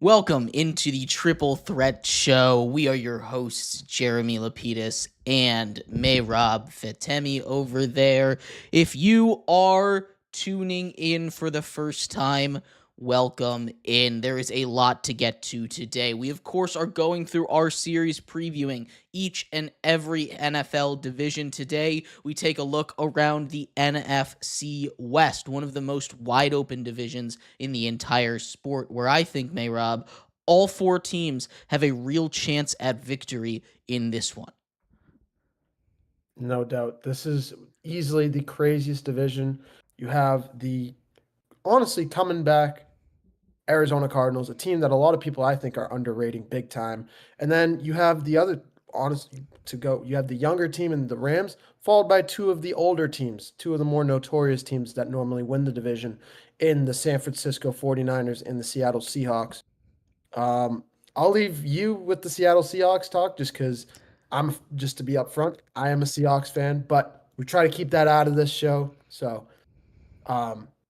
Welcome into the Triple Threat Show. We are your hosts, Jeremy Lapidus and Mehrob Fatemi over there. If you are tuning in for the first time, welcome in. There is a lot to get to today. We, of course, are going through our series previewing each and every NFL division. Today, we take a look around the NFC West, one of the most wide open divisions in the entire sport, where I think, Mehrob, all four teams have a real chance at victory in this one. No doubt. This is easily the craziest division. You have the honestly coming back Arizona Cardinals, a team that a lot of people I think are underrating big time. And then you have the other honestly to go, you have the younger team in the Rams, followed by two of the older teams, two of the more notorious teams that normally win the division in the San Francisco 49ers and the Seattle Seahawks. I'll leave you with the Seattle Seahawks talk just because just to be upfront, I am a Seahawks fan, but we try to keep that out of this show. So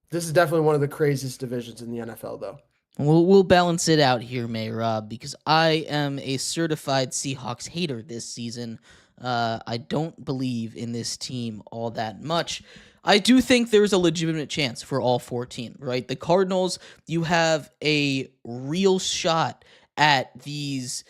this is definitely one of the craziest divisions in the NFL, though. We'll balance it out here, Mehrob, because I am a certified Seahawks hater this season. I don't believe in this team all that much. I do think there's a legitimate chance for all four teams, right? The Cardinals, you have a real shot at these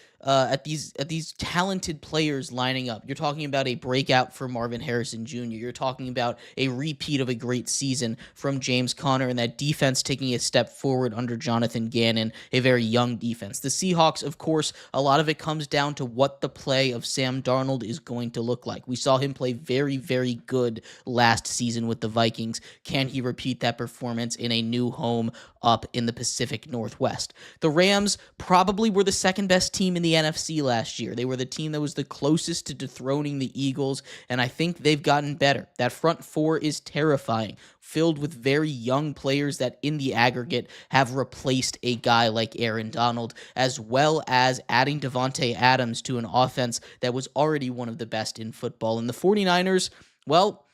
talented players lining up. You're talking about a breakout for Marvin Harrison Jr. You're talking about a repeat of a great season from James Conner, and that defense taking a step forward under Jonathan Gannon, a very young defense. The Seahawks, of course, a lot of it comes down to what the play of Sam Darnold is going to look like. We saw him play very, very good last season with the Vikings. Can he repeat that performance in a new home up in the Pacific Northwest? The Rams probably were the second best team in the NFC last year. They were the team that was the closest to dethroning the Eagles, and I think they've gotten better. That front four is terrifying, filled with very young players that in the aggregate have replaced a guy like Aaron Donald, as well as adding Devontae Adams to an offense that was already one of the best in football. And the 49ers, well,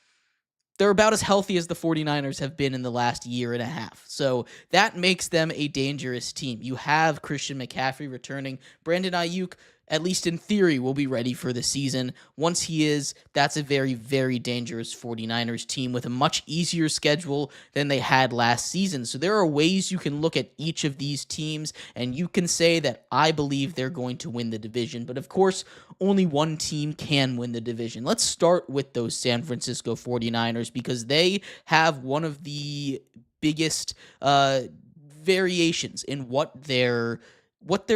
they're about as healthy as the 49ers have been in the last year and a half. So that makes them a dangerous team. You have Christian McCaffrey returning. Brandon Ayuk, at least in theory, will be ready for the season. Once he is, that's a very, very dangerous 49ers team with a much easier schedule than they had last season. So there are ways you can look at each of these teams and you can say that I believe they're going to win the division. But of course, only one team can win the division. Let's start with those San Francisco 49ers because they have one of the biggest variations in what their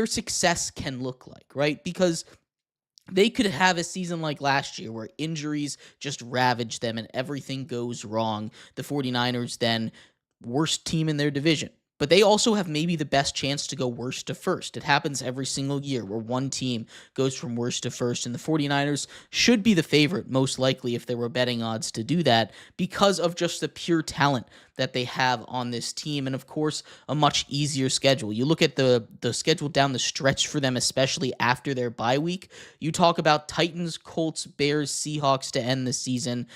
success can look like, right? Because they could have a season like last year where injuries just ravage them and everything goes wrong. The 49ers then worst team in their division. But they also have maybe the best chance to go worst to first. It happens every single year where one team goes from worst to first, and the 49ers should be the favorite, most likely, if there were betting odds to do that, because of just the pure talent that they have on this team, and of course, a much easier schedule. You look at the schedule down the stretch for them, especially after their bye week. You talk about Titans, Colts, Bears, Seahawks to end the season.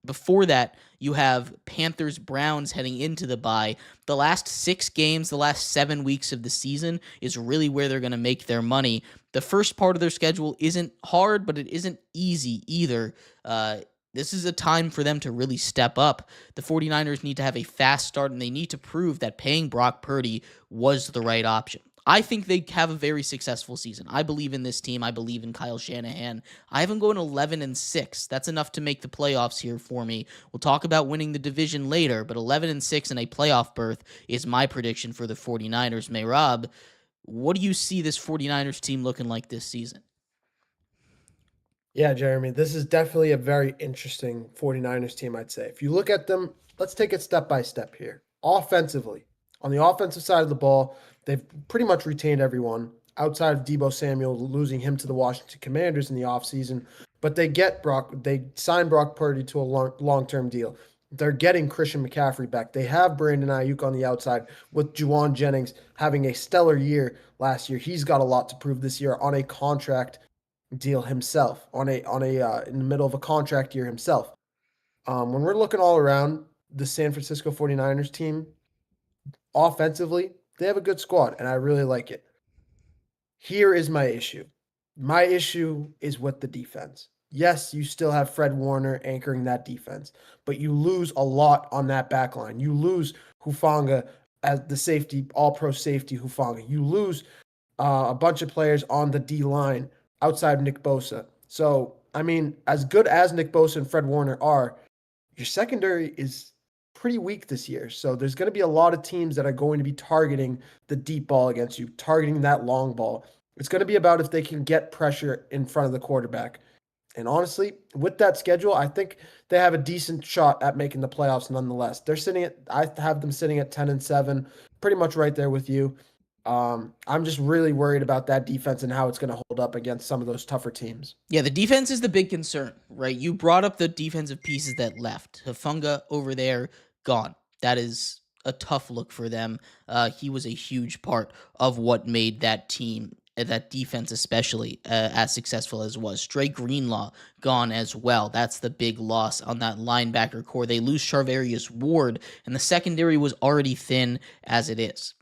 Before that, you have Panthers, Browns heading into the bye. The last 6 games, the last 7 weeks of the season is really where they're going to make their money. The first part of their schedule isn't hard, but it isn't easy either. This is a time for them to really step up. The 49ers need to have a fast start, and they need to prove that paying Brock Purdy was the right option. I think they have a very successful season. I believe in this team. I believe in Kyle Shanahan. I have them going 11-6. That's enough to make the playoffs here for me. We'll talk about winning the division later, but 11-6 and a playoff berth is my prediction for the 49ers. Mehrob, what do you see this 49ers team looking like this season? Yeah, Jeremy, this is definitely a very interesting 49ers team, I'd say. If you look at them, let's take it step by step here. Offensively, on the offensive side of the ball, they've pretty much retained everyone outside of Deebo Samuel, losing him to the Washington Commanders in the offseason. But they signed Brock Purdy to a long-term deal. They're getting Christian McCaffrey back. They have Brandon Ayuk on the outside with Juwan Jennings having a stellar year last year. He's got a lot to prove this year on a contract deal himself, on a in the middle of a contract year himself. When we're looking all around the San Francisco 49ers team, offensively, They have a good squad, and I really like it. Here is my issue. My issue is with the defense. Yes, you still have Fred Warner anchoring that defense, but you lose a lot on that back line. You lose Hufanga as the safety, all pro safety Hufanga. You lose a bunch of players on the D line outside of Nick Bosa. So, I mean, as good as Nick Bosa and Fred Warner are, your secondary is pretty weak this year. So there's going to be a lot of teams that are going to be targeting the deep ball against you, targeting that long ball. It's going to be about if they can get pressure in front of the quarterback. And honestly, with that schedule, I think they have a decent shot at making the playoffs nonetheless. I have them sitting at 10-7, pretty much right there with you. I'm just really worried about that defense and how it's going to hold up against some of those tougher teams. Yeah, the defense is the big concern, right? You brought up the defensive pieces that left. Hafunga over there, gone. That is a tough look for them. He was a huge part of what made that team, that defense especially, as successful as it was. Drake Greenlaw gone as well. That's the big loss on that linebacker core. They lose Charvarius Ward, and the secondary was already thin as it is.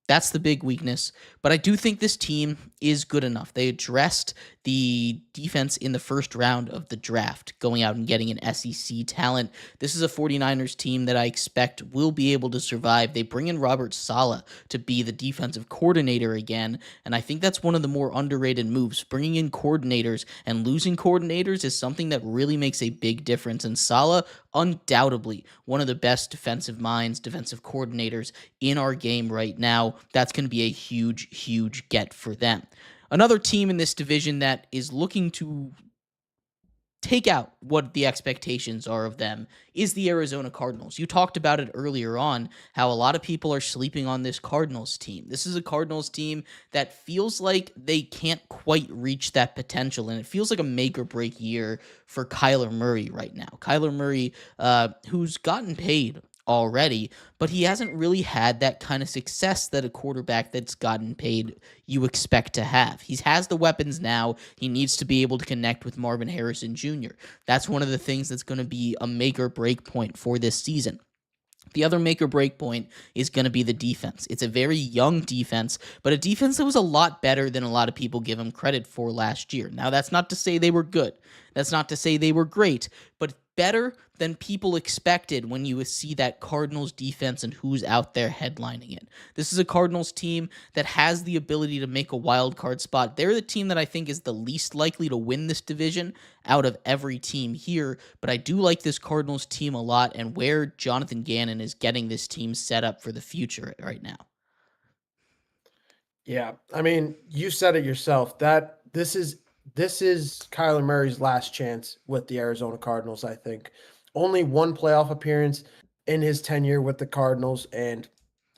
That's the big weakness. But I do think this team is good enough. They addressed the defense in the first round of the draft, going out and getting an SEC talent. This is a 49ers team that I expect will be able to survive. They bring in Robert Saleh to be the defensive coordinator again, and I think that's one of the more underrated moves. Bringing in coordinators and losing coordinators is something that really makes a big difference, and Saleh, undoubtedly one of the best defensive minds, defensive coordinators in our game right now. That's going to be a huge, huge get for them. Another team in this division that is looking to take out what the expectations are of them is the Arizona Cardinals. You talked about it earlier on, how a lot of people are sleeping on this Cardinals team. This is a Cardinals team that feels like they can't quite reach that potential, and it feels like a make or break year for Kyler Murray right now. Kyler Murray, who's gotten paid already, but he hasn't really had that kind of success that a quarterback that's gotten paid you expect to have. He has the weapons now. He needs to be able to connect with Marvin Harrison Jr. That's one of the things that's going to be a make or break point for this season. The other make or break point is going to be the defense. It's a very young defense, but a defense that was a lot better than a lot of people give them credit for last year. Now, that's not to say they were good. That's not to say they were great, but better than people expected when you see that Cardinals defense and who's out there headlining it. This is a Cardinals team that has the ability to make a wild card spot. They're the team that I think is the least likely to win this division out of every team here, but I do like this Cardinals team a lot and where Jonathan Gannon is getting this team set up for the future right now. Yeah, I mean, you said it yourself that this is Kyler Murray's last chance with the Arizona Cardinals, I think. Only one playoff appearance in his tenure with the Cardinals, and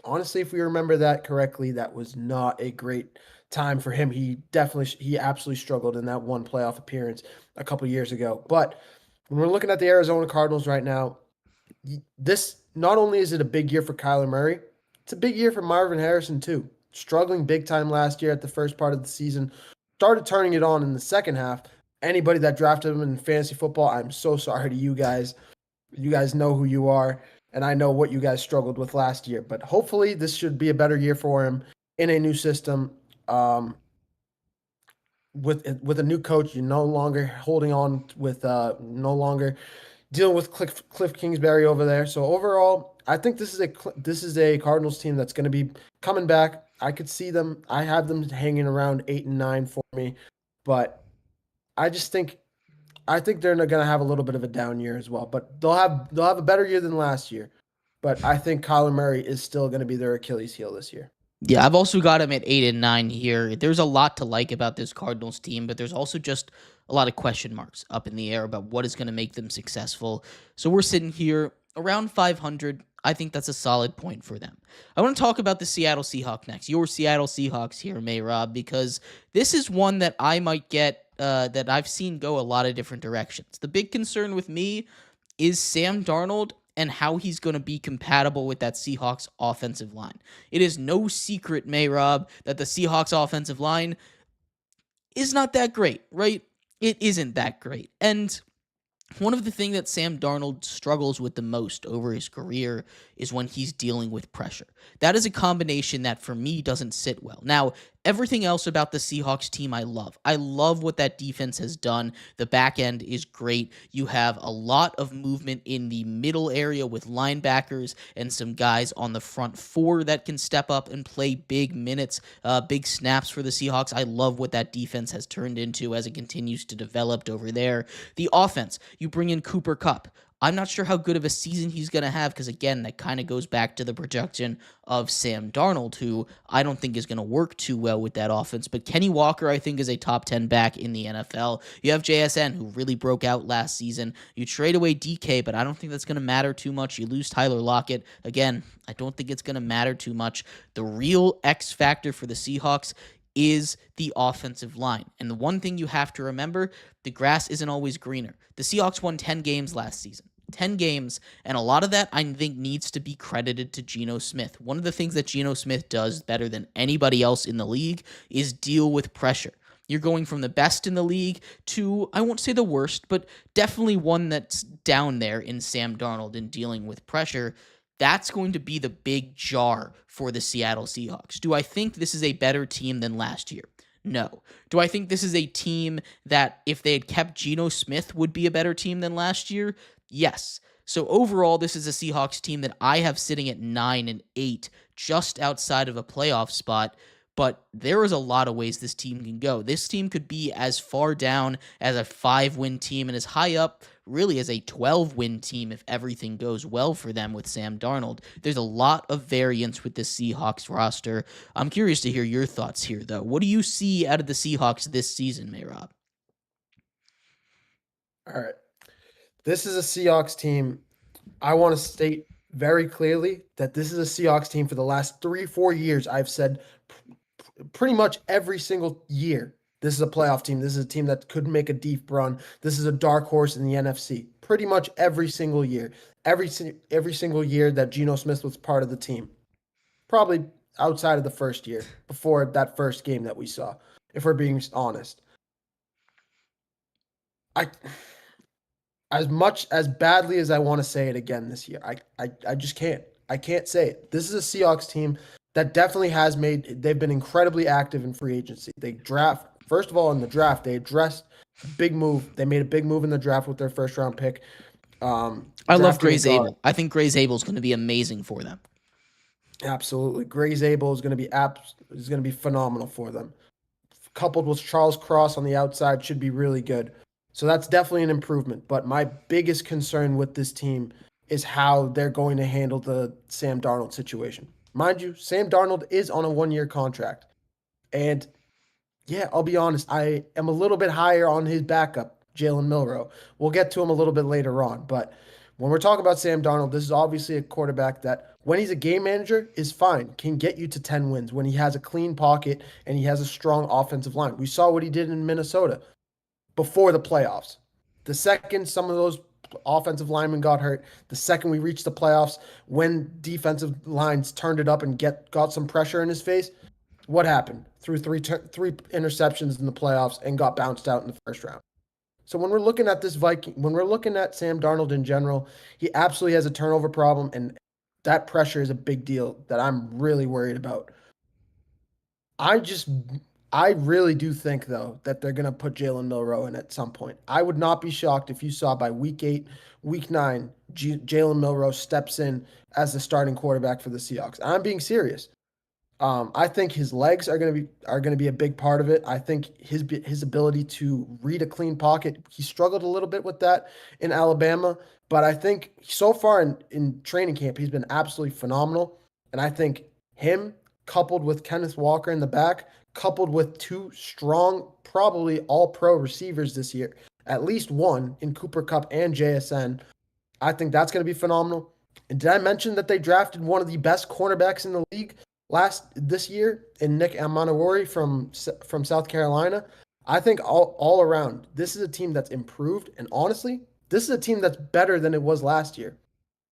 honestly, if we remember that correctly, that was not a great time for him. He absolutely struggled in that one playoff appearance a couple years ago. But when we're looking at the Arizona Cardinals right now, this not only is it a big year for Kyler Murray, it's a big year for Marvin Harrison too. Struggling big time last year at the first part of the season, started turning it on in the second half. Anybody that drafted him in fantasy football, I'm so sorry to you guys. You guys know who you are, and I know what you guys struggled with last year. But hopefully, this should be a better year for him in a new system. With a new coach, you're no longer holding on with no longer dealing with Cliff Kingsbury over there. So overall, I think this is a Cardinals team that's going to be coming back. I could see them. I have them hanging around 8-9 for me, but I just think I think they're going to have a little bit of a down year as well. But they'll have a better year than last year. But I think Kyler Murray is still going to be their Achilles heel this year. Yeah, I've also got him at 8-9 here. There's a lot to like about this Cardinals team, but there's also just a lot of question marks up in the air about what is going to make them successful. So we're sitting here around 500. I think that's a solid point for them. I want to talk about the Seattle Seahawks next. Your Seattle Seahawks here, Mehrob, because this is one that I might get that I've seen go a lot of different directions. The big concern with me is Sam Darnold and how he's going to be compatible with that Seahawks offensive line. It is no secret, Mehrob, that the Seahawks offensive line is not that great, right? It isn't that great. And One of the things that Sam Darnold struggles with the most over his career is when he's dealing with pressure. That is a combination that for me doesn't sit well. Now, everything else about the Seahawks team I love. I love what that defense has done. The back end is great. You have a lot of movement in the middle area with linebackers and some guys on the front four that can step up and play big minutes, big snaps for the Seahawks. I love what that defense has turned into as it continues to develop over there. The offense, you bring in Cooper Kupp. I'm not sure how good of a season he's going to have because, again, that kind of goes back to the projection of Sam Darnold, who I don't think is going to work too well with that offense. But Kenny Walker, I think, is a top 10 back in the NFL. You have JSN, who really broke out last season. You trade away DK, but I don't think that's going to matter too much. You lose Tyler Lockett. Again, I don't think it's going to matter too much. The real X factor for the Seahawks is the offensive line. And the one thing you have to remember, the grass isn't always greener. The Seahawks won 10 games last season. 10 games, and a lot of that I think needs to be credited to Geno Smith. One of the things that Geno Smith does better than anybody else in the league is deal with pressure. You're going from the best in the league to, I won't say the worst, but definitely one that's down there in Sam Darnold in dealing with pressure. That's going to be the big jar for the Seattle Seahawks. Do I think this is a better team than last year? No. Do I think this is a team that, if they had kept Geno Smith, would be a better team than last year? Yes. So overall, this is a Seahawks team that I have sitting at 9-8, just outside of a playoff spot. But there is a lot of ways this team can go. This team could be as far down as a 5-win team and as high up really as a 12-win team if everything goes well for them with Sam Darnold. There's a lot of variance with the Seahawks roster. I'm curious to hear your thoughts here, though. What do you see out of the Seahawks this season, Mehrob? All right. This is a Seahawks team. I want to state very clearly that this is a Seahawks team for the last 3-4 years. I've said pretty much every single year, this is a playoff team. This is a team that could make a deep run. This is a dark horse in the NFC. Pretty much every single year. Every single year that Geno Smith was part of the team. Probably outside of the first year, before that first game that we saw, if we're being honest. As badly as I want to say it again this year, I just can't. I can't say it. This is a Seahawks team that definitely they've been incredibly active in free agency. First of all, in the draft, they addressed a big move. They made a big move in the draft with their first round pick. I love Gray Zabel. I think Gray Zabel is going to be amazing for them. Absolutely. Gray Zabel is going to be phenomenal for them. Coupled with Charles Cross on the outside should be really good. So that's definitely an improvement. But my biggest concern with this team is how they're going to handle the Sam Darnold situation. Mind you, Sam Darnold is on a 1-year contract. And yeah, I'll be honest, I am a little bit higher on his backup, Jalen Milroe. We'll get to him a little bit later on. But when we're talking about Sam Darnold, this is obviously a quarterback that, when he's a game manager, is fine, can get you to 10 wins when he has a clean pocket and he has a strong offensive line. We saw what he did in Minnesota before the playoffs. The second some of those offensive linemen got hurt, the second we reached the playoffs, when defensive lines turned it up and got some pressure in his face, what happened? Threw three interceptions in the playoffs and got bounced out in the first round. So when we're looking at when we're looking at Sam Darnold in general, he absolutely has a turnover problem, and that pressure is a big deal that I'm really worried about. I really do think, though, that they're going to put Jalen Milroe in at some point. I would not be shocked if you saw by week 8, week 9, Jalen Milroe steps in as the starting quarterback for the Seahawks. I'm being serious. I think his legs are going to be a big part of it. I think his ability to read a clean pocket, he struggled a little bit with that in Alabama, but I think so far in training camp, he's been absolutely phenomenal. And I think him, coupled with Kenneth Walker in the back, coupled with 2 strong, probably all-pro receivers this year, at least one in Cooper Kupp and JSN, I think that's going to be phenomenal. And did I mention that they drafted one of the best cornerbacks in the league this year in Nick Amanawori from South Carolina? I think all around, this is a team that's improved. And honestly, this is a team that's better than it was last year.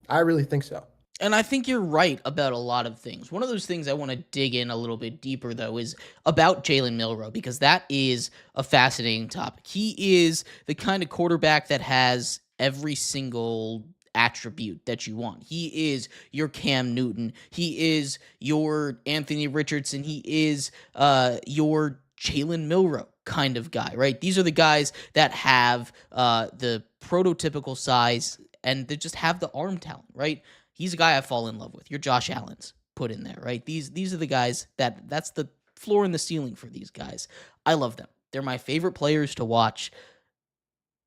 I really think so. And I think you're right about a lot of things. One of those things I want to dig in a little bit deeper, though, is about Jalen Milroe, because that is a fascinating topic. He is the kind of quarterback that has every single attribute that you want. He is your Cam Newton. He is your Anthony Richardson. He is your Jalen Milroe kind of guy, right? These are the guys that have the prototypical size and they just have the arm talent, right? He's a guy I fall in love with. Your Josh Allen's put in there, right? These are the guys that's the floor and the ceiling for these guys. I love them. They're my favorite players to watch.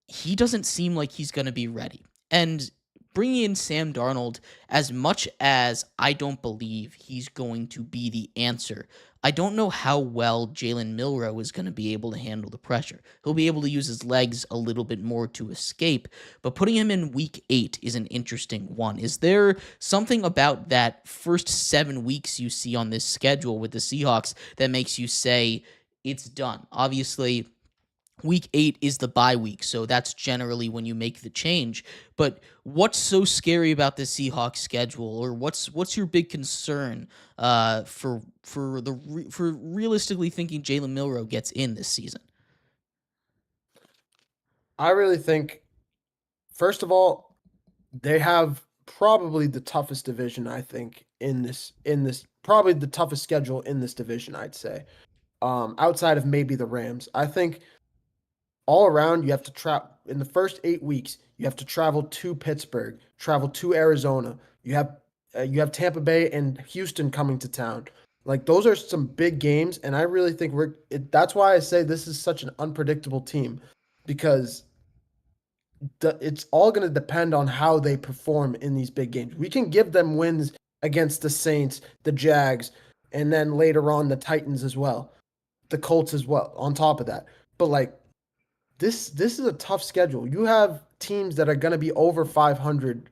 He doesn't seem like he's going to be ready. And bringing in Sam Darnold, as much as I don't believe he's going to be the answer, I don't know how well Jalen Milroe is going to be able to handle the pressure. He'll be able to use his legs a little bit more to escape, but putting him in week 8 is an interesting one. Is there something about that first 7 weeks you see on this schedule with the Seahawks that makes you say it's done? Obviously, week 8 is the bye week, so that's generally when you make the change. But what's so scary about the Seahawks schedule, or what's your big concern for realistically thinking Jalen Milroe gets in this season? I really think, first of all, they have probably the toughest division, I think, in this probably the toughest schedule in this division, I'd say. Outside of maybe the Rams. I think all around you have to travel in the first 8 weeks. You have to travel to Pittsburgh, travel to Arizona. You have Tampa Bay and Houston coming to town. Like those are some big games, and I really think that's why I say this is such an unpredictable team because it's all going to depend on how they perform in these big games. We can give them wins against the Saints, the Jags, and then later on the Titans as well, the Colts as well. On top of that, but like this is a tough schedule. You have teams that are going to be over 500,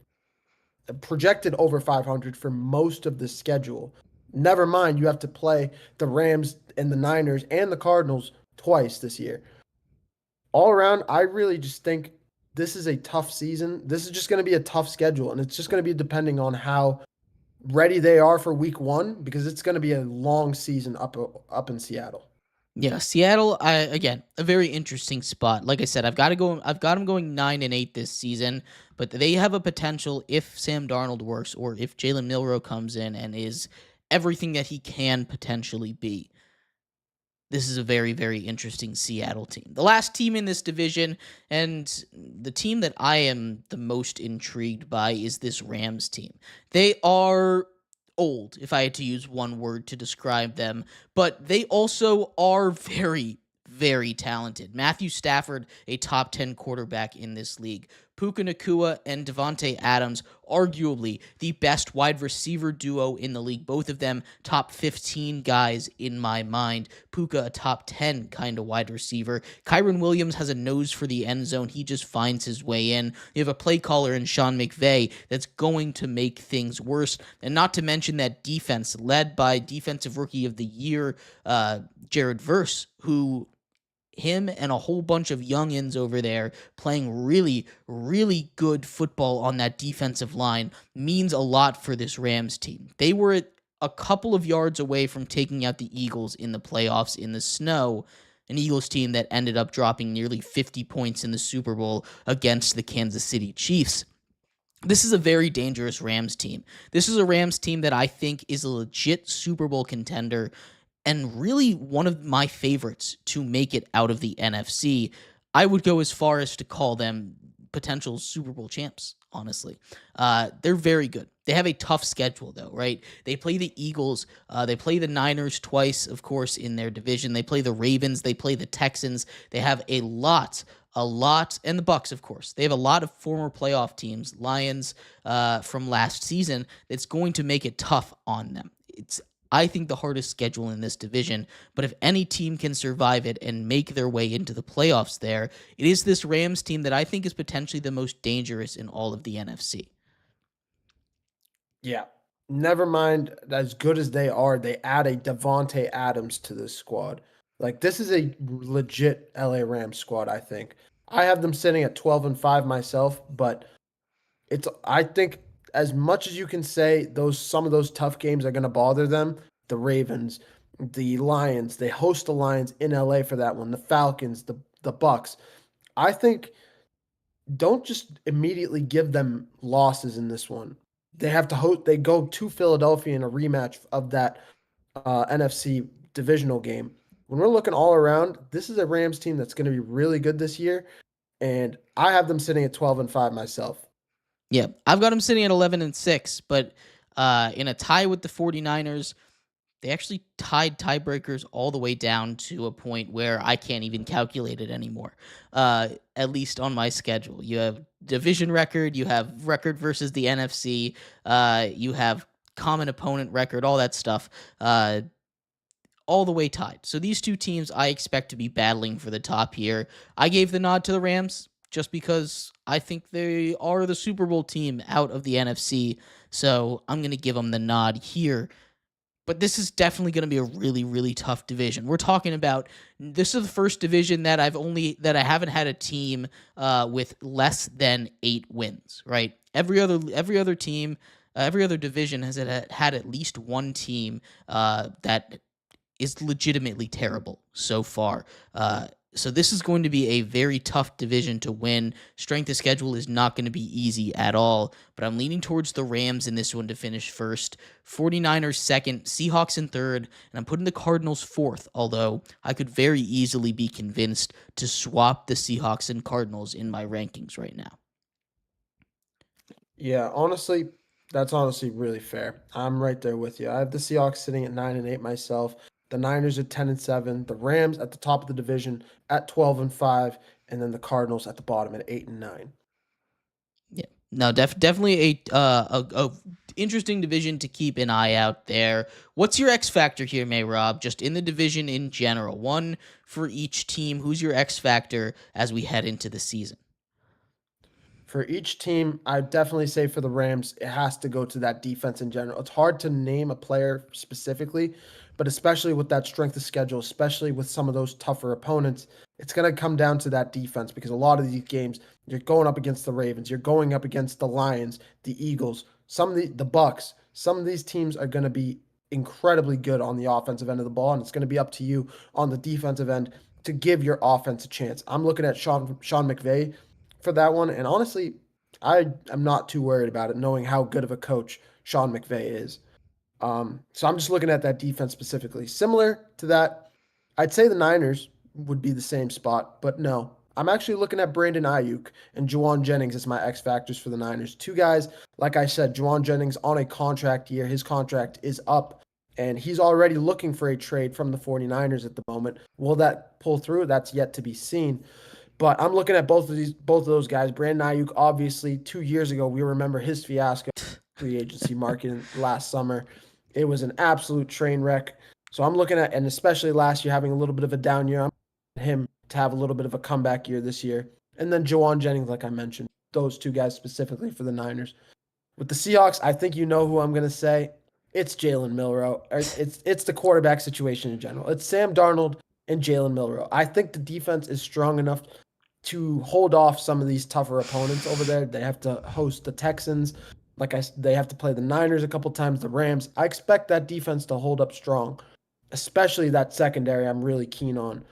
projected over 500 for most of the schedule. Never mind, you have to play the Rams and the Niners and the Cardinals twice this year. All around, I really just think this is a tough season. This is just going to be a tough schedule, and it's just going to be depending on how ready they are for week 1 because it's going to be a long season up in Seattle. Yeah, Seattle. I again a very interesting spot. Like I said, I've got to go. I've got them going 9-8 this season, but they have a potential if Sam Darnold works or if Jalen Milroe comes in and is everything that he can potentially be. This is a very, very interesting Seattle team. The last team in this division, and the team that I am the most intrigued by, is this Rams team. They are old, if I had to use one word to describe them, but they also are very, very talented. Matthew Stafford, a top 10 quarterback in this league. Puka Nakua and Devontae Adams, arguably the best wide receiver duo in the league. Both of them top 15 guys in my mind. Puka, a top 10 kind of wide receiver. Kyron Williams has a nose for the end zone. He just finds his way in. You have a play caller in Sean McVay that's going to make things worse. And not to mention that defense led by Defensive Rookie of the Year, Jared Verse, who him and a whole bunch of youngins over there playing really, really good football on that defensive line means a lot for this Rams team. They were a couple of yards away from taking out the Eagles in the playoffs in the snow, an Eagles team that ended up dropping nearly 50 points in the Super Bowl against the Kansas City Chiefs. This is a very dangerous Rams team. This is a Rams team that I think is a legit Super Bowl contender and really one of my favorites to make it out of the NFC. I would go as far as to call them potential Super Bowl champs, honestly. They're very good. They have a tough schedule, though, right? They play the Eagles. They play the Niners twice, of course, in their division. They play the Ravens. They play the Texans. They have a lot, and the Bucks, of course. They have a lot of former playoff teams, Lions from last season, that's going to make it tough on them. It's I think the hardest schedule in this division, but if any team can survive it and make their way into the playoffs there, it is this Rams team that I think is potentially the most dangerous in all of the NFC. Yeah. Never mind as good as they are, they add a Devontae Adams to this squad. Like this is a legit LA Rams squad, I think. I have them sitting at 12-5 myself, but I think as much as you can say some of those tough games are going to bother them, the Ravens, the Lions, they host the Lions in LA for that one, the Falcons, the Bucks. I think don't just immediately give them losses in this one. They have to host. They go to Philadelphia in a rematch of that NFC divisional game. When we're looking all around, this is a Rams team that's going to be really good this year, and I have them sitting at 12-5 myself. Yeah, I've got them sitting at 11-6, but in a tie with the 49ers, they actually tied tiebreakers all the way down to a point where I can't even calculate it anymore. At least on my schedule, you have division record, you have record versus the NFC, you have common opponent record, all that stuff. All the way tied. So these two teams I expect to be battling for the top here. I gave the nod to the Rams just because I think they are the Super Bowl team out of the NFC. So I'm going to give them the nod here. But this is definitely going to be a really, really tough division. We're talking about this is the first division that I haven't had a team with less than 8 wins. Right? Every other team, every other division has had at least one team that is legitimately terrible so far. So this is going to be a very tough division to win. Strength of schedule is not going to be easy at all, but I'm leaning towards the Rams in this one to finish first, 49ers second, Seahawks in third, and I'm putting the Cardinals fourth, although I could very easily be convinced to swap the Seahawks and Cardinals in my rankings right now. Yeah, honestly, that's honestly really fair. I'm right there with you. I have the Seahawks sitting at 9-8 myself. The Niners at 10-7. The Rams at the top of the division at 12-5, and then the Cardinals at the bottom at 8-9. Yeah, no, definitely a interesting division to keep an eye out there. What's your X factor here, Mehrob? Just in the division in general, one for each team. Who's your X factor as we head into the season? For each team, I definitely say for the Rams, it has to go to that defense in general. It's hard to name a player specifically, but especially with that strength of schedule, especially with some of those tougher opponents, it's going to come down to that defense because a lot of these games, you're going up against the Ravens, you're going up against the Lions, the Eagles, some of the Bucks. Some of these teams are going to be incredibly good on the offensive end of the ball, and it's going to be up to you on the defensive end to give your offense a chance. I'm looking at Sean McVay for that one. And honestly, I am not too worried about it, knowing how good of a coach Sean McVay is. So I'm just looking at that defense specifically. Similar to that, I'd say the Niners would be the same spot, but no. I'm actually looking at Brandon Ayuk and Juwan Jennings as my X factors for the Niners. Two guys, like I said, Juwan Jennings on a contract year. His contract is up, and he's already looking for a trade from the 49ers at the moment. Will that pull through? That's yet to be seen. But I'm looking at both of those guys. Brandon Ayuk, obviously, 2 years ago, we remember his fiasco free agency market last summer. It was an absolute train wreck. So I'm looking at, and especially last year having a little bit of a down year, I'm looking at him to have a little bit of a comeback year this year. And then Juwan Jennings, like I mentioned, those two guys specifically for the Niners. With the Seahawks, I think you know who I'm going to say. It's Jalen Milrow. It's the quarterback situation in general. It's Sam Darnold and Jalen Milrow. I think the defense is strong enough to hold off some of these tougher opponents over there. They have to host the Texans. They have to play the Niners a couple times, the Rams. I expect that defense to hold up strong, especially that secondary I'm really keen on.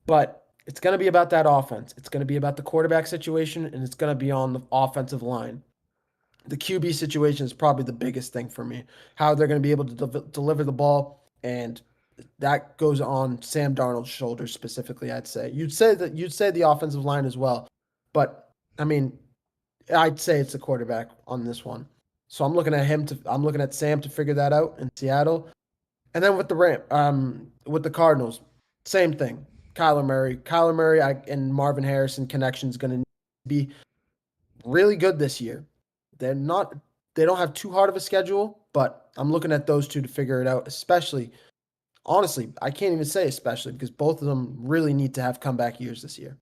But it's going to be about that offense. It's going to be about the quarterback situation, and it's going to be on the offensive line. The QB situation is probably the biggest thing for me. How they're going to be able to deliver the ball, and that goes on Sam Darnold's shoulders specifically. You'd say the offensive line as well, but I mean, I'd say it's the quarterback on this one. So I'm looking at Sam to figure that out in Seattle, and then with the Cardinals, same thing. Kyler Murray, and Marvin Harrison connection is going to be really good this year. They're not they don't have too hard of a schedule, but I'm looking at those two to figure it out, especially honestly, I can't even say especially because both of them really need to have comeback years this year.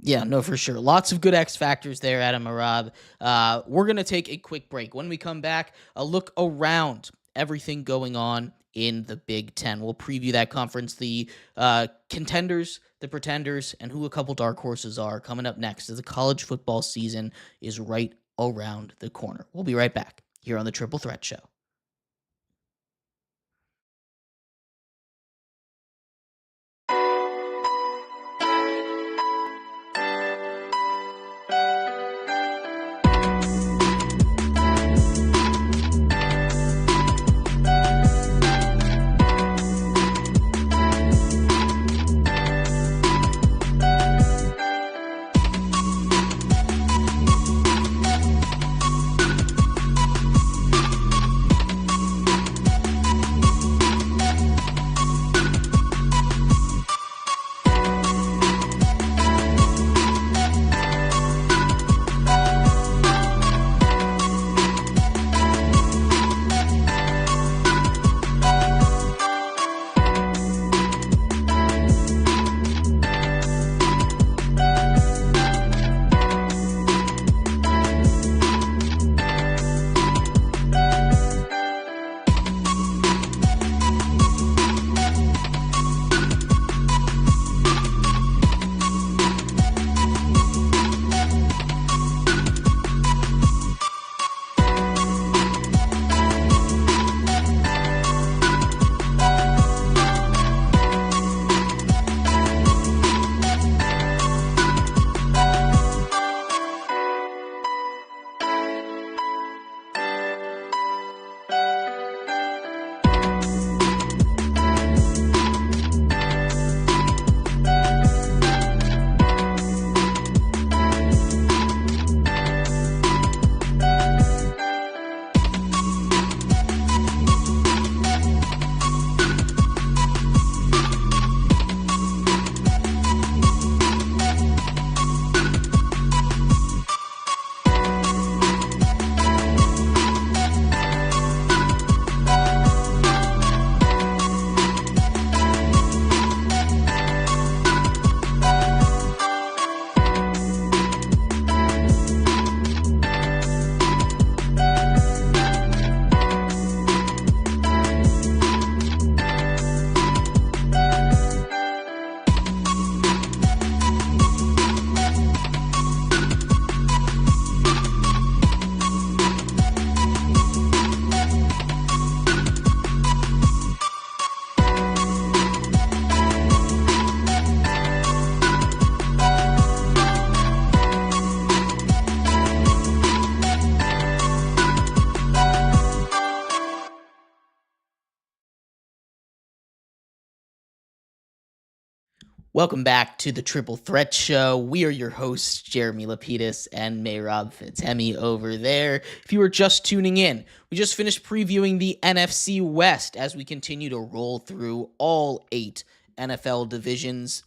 Yeah, no, for sure. Lots of good X factors there, Adam Mehrob. We're going to take a quick break. When we come back, a look around everything going on in the Big Ten. We'll preview that conference, the contenders, the pretenders, and who a couple dark horses are coming up next as the college football season is right around the corner. We'll be right back here on the Triple Threat Show. Welcome back to the Triple Threat Show. We are your hosts, Jeremy Lapidus and Mehrob Fatemi over there. If you were just tuning in, we just finished previewing the NFC West as we continue to roll through all 8 NFL divisions.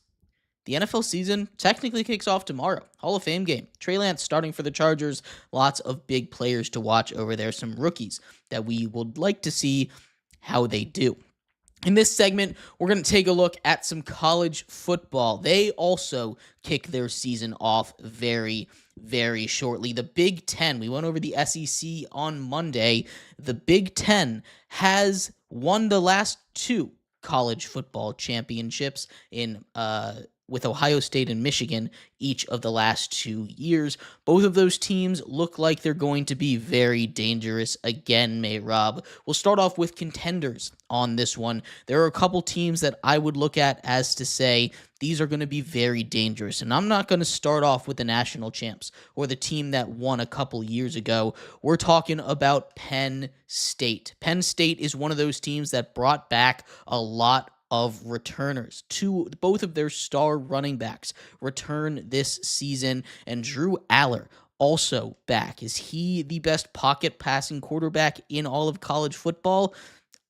The NFL season technically kicks off tomorrow. Hall of Fame game. Trey Lance starting for the Chargers. Lots of big players to watch over there. Some rookies that we would like to see how they do. In this segment, we're going to take a look at some college football. They also kick their season off very, very shortly. The Big Ten, we went over the SEC on Monday. The Big Ten has won the last 2 college football championships in with Ohio State and Michigan each of the last 2 years. Both of those teams look like they're going to be very dangerous again, Mehrob. We'll start off with contenders on this one. There are a couple teams that I would look at as to say these are going to be very dangerous. And I'm not going to start off with the national champs or the team that won a couple years ago. We're talking about Penn State. Penn State is one of those teams that brought back a lot of returners. Both of their star running backs return this season, and Drew Aller also back. Is he the best pocket passing quarterback in all of college football?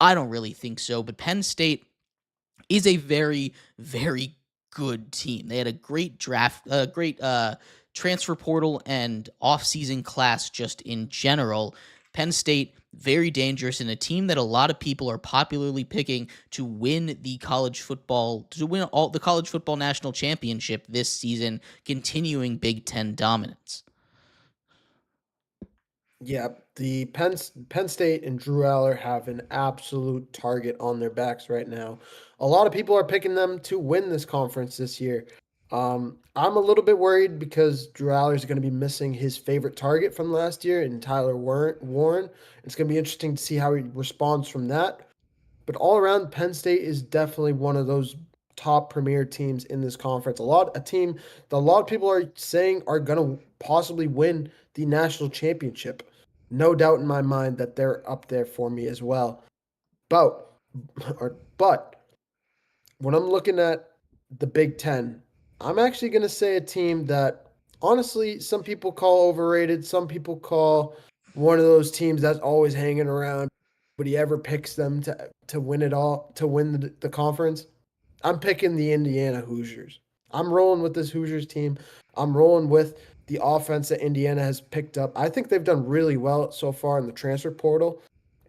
I don't really think so, but Penn State is a very, very good team. They had a great transfer portal and offseason class just in general. Penn State, very dangerous, and a team that a lot of people are popularly picking to win the college football national championship this season, continuing Big Ten dominance. Yeah, the Penn State and Drew Aller have an absolute target on their backs right now. A lot of people are picking them to win this conference this year. I'm a little bit worried because Drew Aller is going to be missing his favorite target from last year in Tyler Warren. It's going to be interesting to see how he responds from that. But all around, Penn State is definitely one of those top premier teams in this conference. A team that a lot of people are saying are going to possibly win the national championship. No doubt in my mind that they're up there for me as well. But when I'm looking at the Big Ten, I'm actually going to say a team that honestly some people call overrated, some people call one of those teams that's always hanging around, but he ever picks them to win it all, to win the conference. I'm picking the Indiana Hoosiers. I'm rolling with this Hoosiers team. I'm rolling with the offense that Indiana has picked up. I think they've done really well so far in the transfer portal.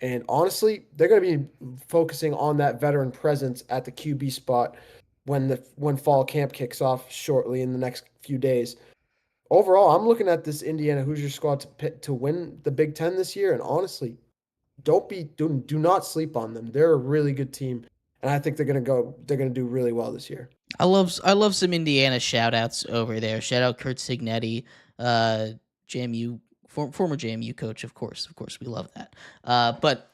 And honestly, they're going to be focusing on that veteran presence at the QB spot when fall camp kicks off shortly in the next few days. Overall, I'm looking at this Indiana Hoosiers squad to win the Big Ten this year. And honestly, do not sleep on them. They're a really good team, and I think they're gonna do really well this year. I love some Indiana shout outs over there. Shout out Kurt Signetti, JMU former JMU coach, of course we love that. But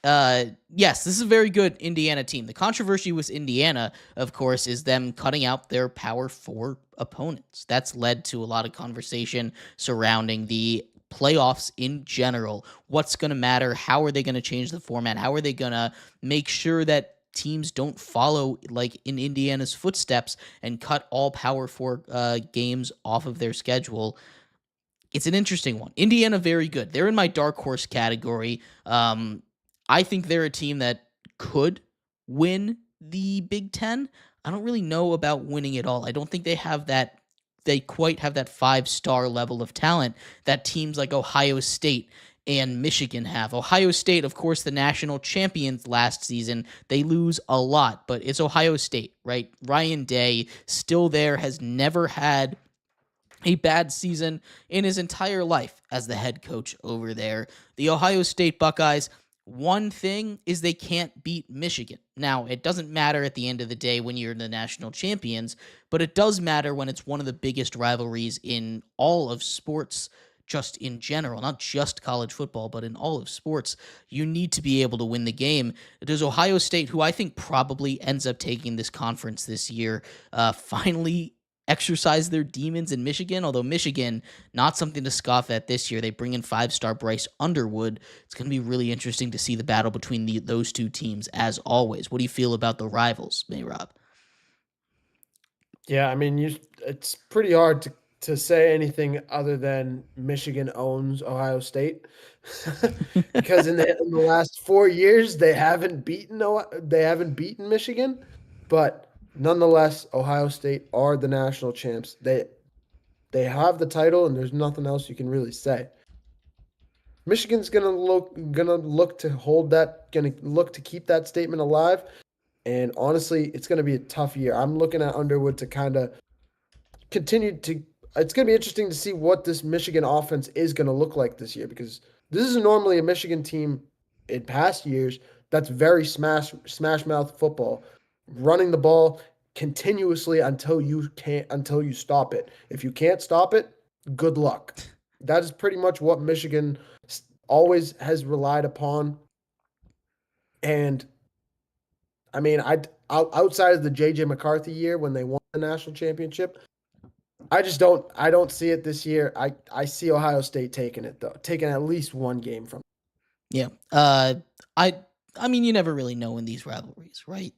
yes, this is a very good Indiana team. The controversy with Indiana, of course, is them cutting out their Power 4 opponents. That's led to a lot of conversation surrounding the playoffs in general. What's going to matter? How are they going to change the format? How are they going to make sure that teams don't follow like in Indiana's footsteps and cut all Power 4 games off of their schedule? It's an interesting one. Indiana, very good. They're in my dark horse category. I think they're a team that could win the Big Ten. I don't really know about winning it all. I don't think they quite have that 5-star level of talent that teams like Ohio State and Michigan have. Ohio State, of course, the national champions last season. They lose a lot, but it's Ohio State, right? Ryan Day still there, has never had a bad season in his entire life as the head coach over there. The Ohio State Buckeyes, one thing is they can't beat Michigan. Now, it doesn't matter at the end of the day when you're the national champions, but it does matter when it's one of the biggest rivalries in all of sports, just in general, not just college football, but in all of sports. You need to be able to win the game. Does Ohio State, who I think probably ends up taking this conference this year, finally exercise their demons in Michigan? Although Michigan, not something to scoff at this year. They bring in 5-star Bryce Underwood. It's going to be really interesting to see the battle between those two teams, as always. What do you feel about the rivals, Mehrob? Yeah, I mean, it's pretty hard to say anything other than Michigan owns Ohio State because in the last 4 years they haven't beaten Michigan, but nonetheless, Ohio State are the national champs. They have the title, and there's nothing else you can really say. Michigan's gonna look to hold that, gonna look to keep that statement alive. And honestly, it's gonna be a tough year. I'm looking at Underwood to kind of continue to. It's going to be interesting to see what this Michigan offense is going to look like this year because this is normally a Michigan team in past years that's very smash mouth football, running the ball continuously until you stop it. If you can't stop it, good luck. That is pretty much what Michigan always has relied upon. And I mean, outside of the JJ McCarthy year when they won the national championship, I don't see it this year. I see Ohio State taking it though, taking at least one game from. Yeah. I I mean, you never really know in these rivalries, right?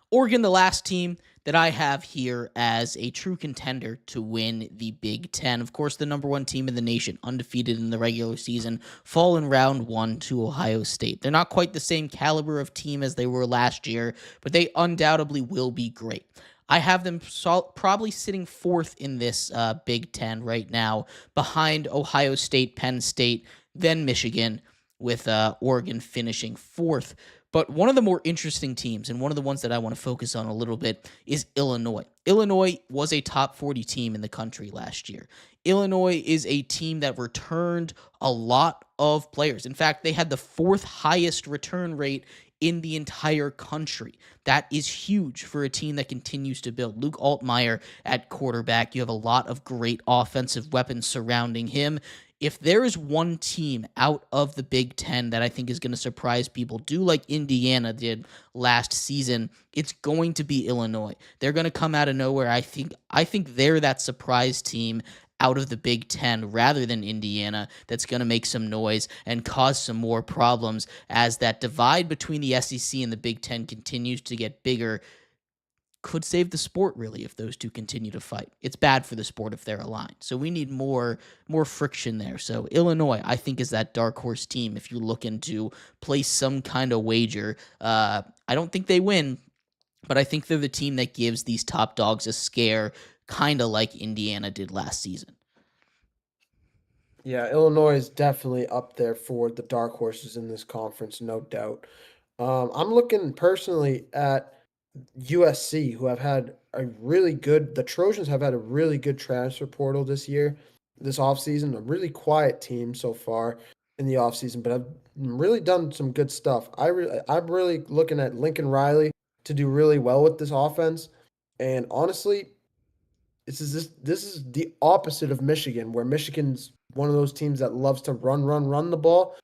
Oregon, the last team that I have here as a true contender to win the Big Ten. Of course, the number one team in the nation, undefeated in the regular season, fall in round one to Ohio State. They're not quite the same caliber of team as they were last year, but they undoubtedly will be great. I have them probably sitting fourth in this Big Ten right now, behind Ohio State, Penn State, then Michigan, with Oregon finishing fourth. But one of the more interesting teams, and one of the ones that I want to focus on a little bit, is Illinois. Illinois was a top 40 team in the country last year. Illinois is a team that returned a lot of players. In fact, they had the fourth highest return rate in the entire country. That is huge for a team that continues to build. Luke Altmaier at quarterback. You have a lot of great offensive weapons surrounding him. If there is one team out of the Big Ten that I think is going to surprise people, do like Indiana did last season, it's going to be Illinois. They're going to come out of nowhere. I think they're that surprise team out of the Big Ten rather than Indiana that's going to make some noise and cause some more problems as that divide between the SEC and the Big Ten continues to get bigger. Could save the sport really if those two continue to fight. It's bad for the sport if they're aligned. So we need more friction there. So Illinois, I think, is that dark horse team. If you're looking to place some kind of wager, I don't think they win, but I think they're the team that gives these top dogs a scare, kind of like Indiana did last season. Yeah, Illinois is definitely up there for the dark horses in this conference, no doubt. I'm looking personally at USC, who have had a really good. The Trojans have had a really good transfer portal this year, this offseason. A really quiet team so far in the offseason, but have really done some good stuff. I'm really looking at Lincoln Riley to do really well with this offense. And honestly, this is the opposite of Michigan, where Michigan's one of those teams that loves to run the ball.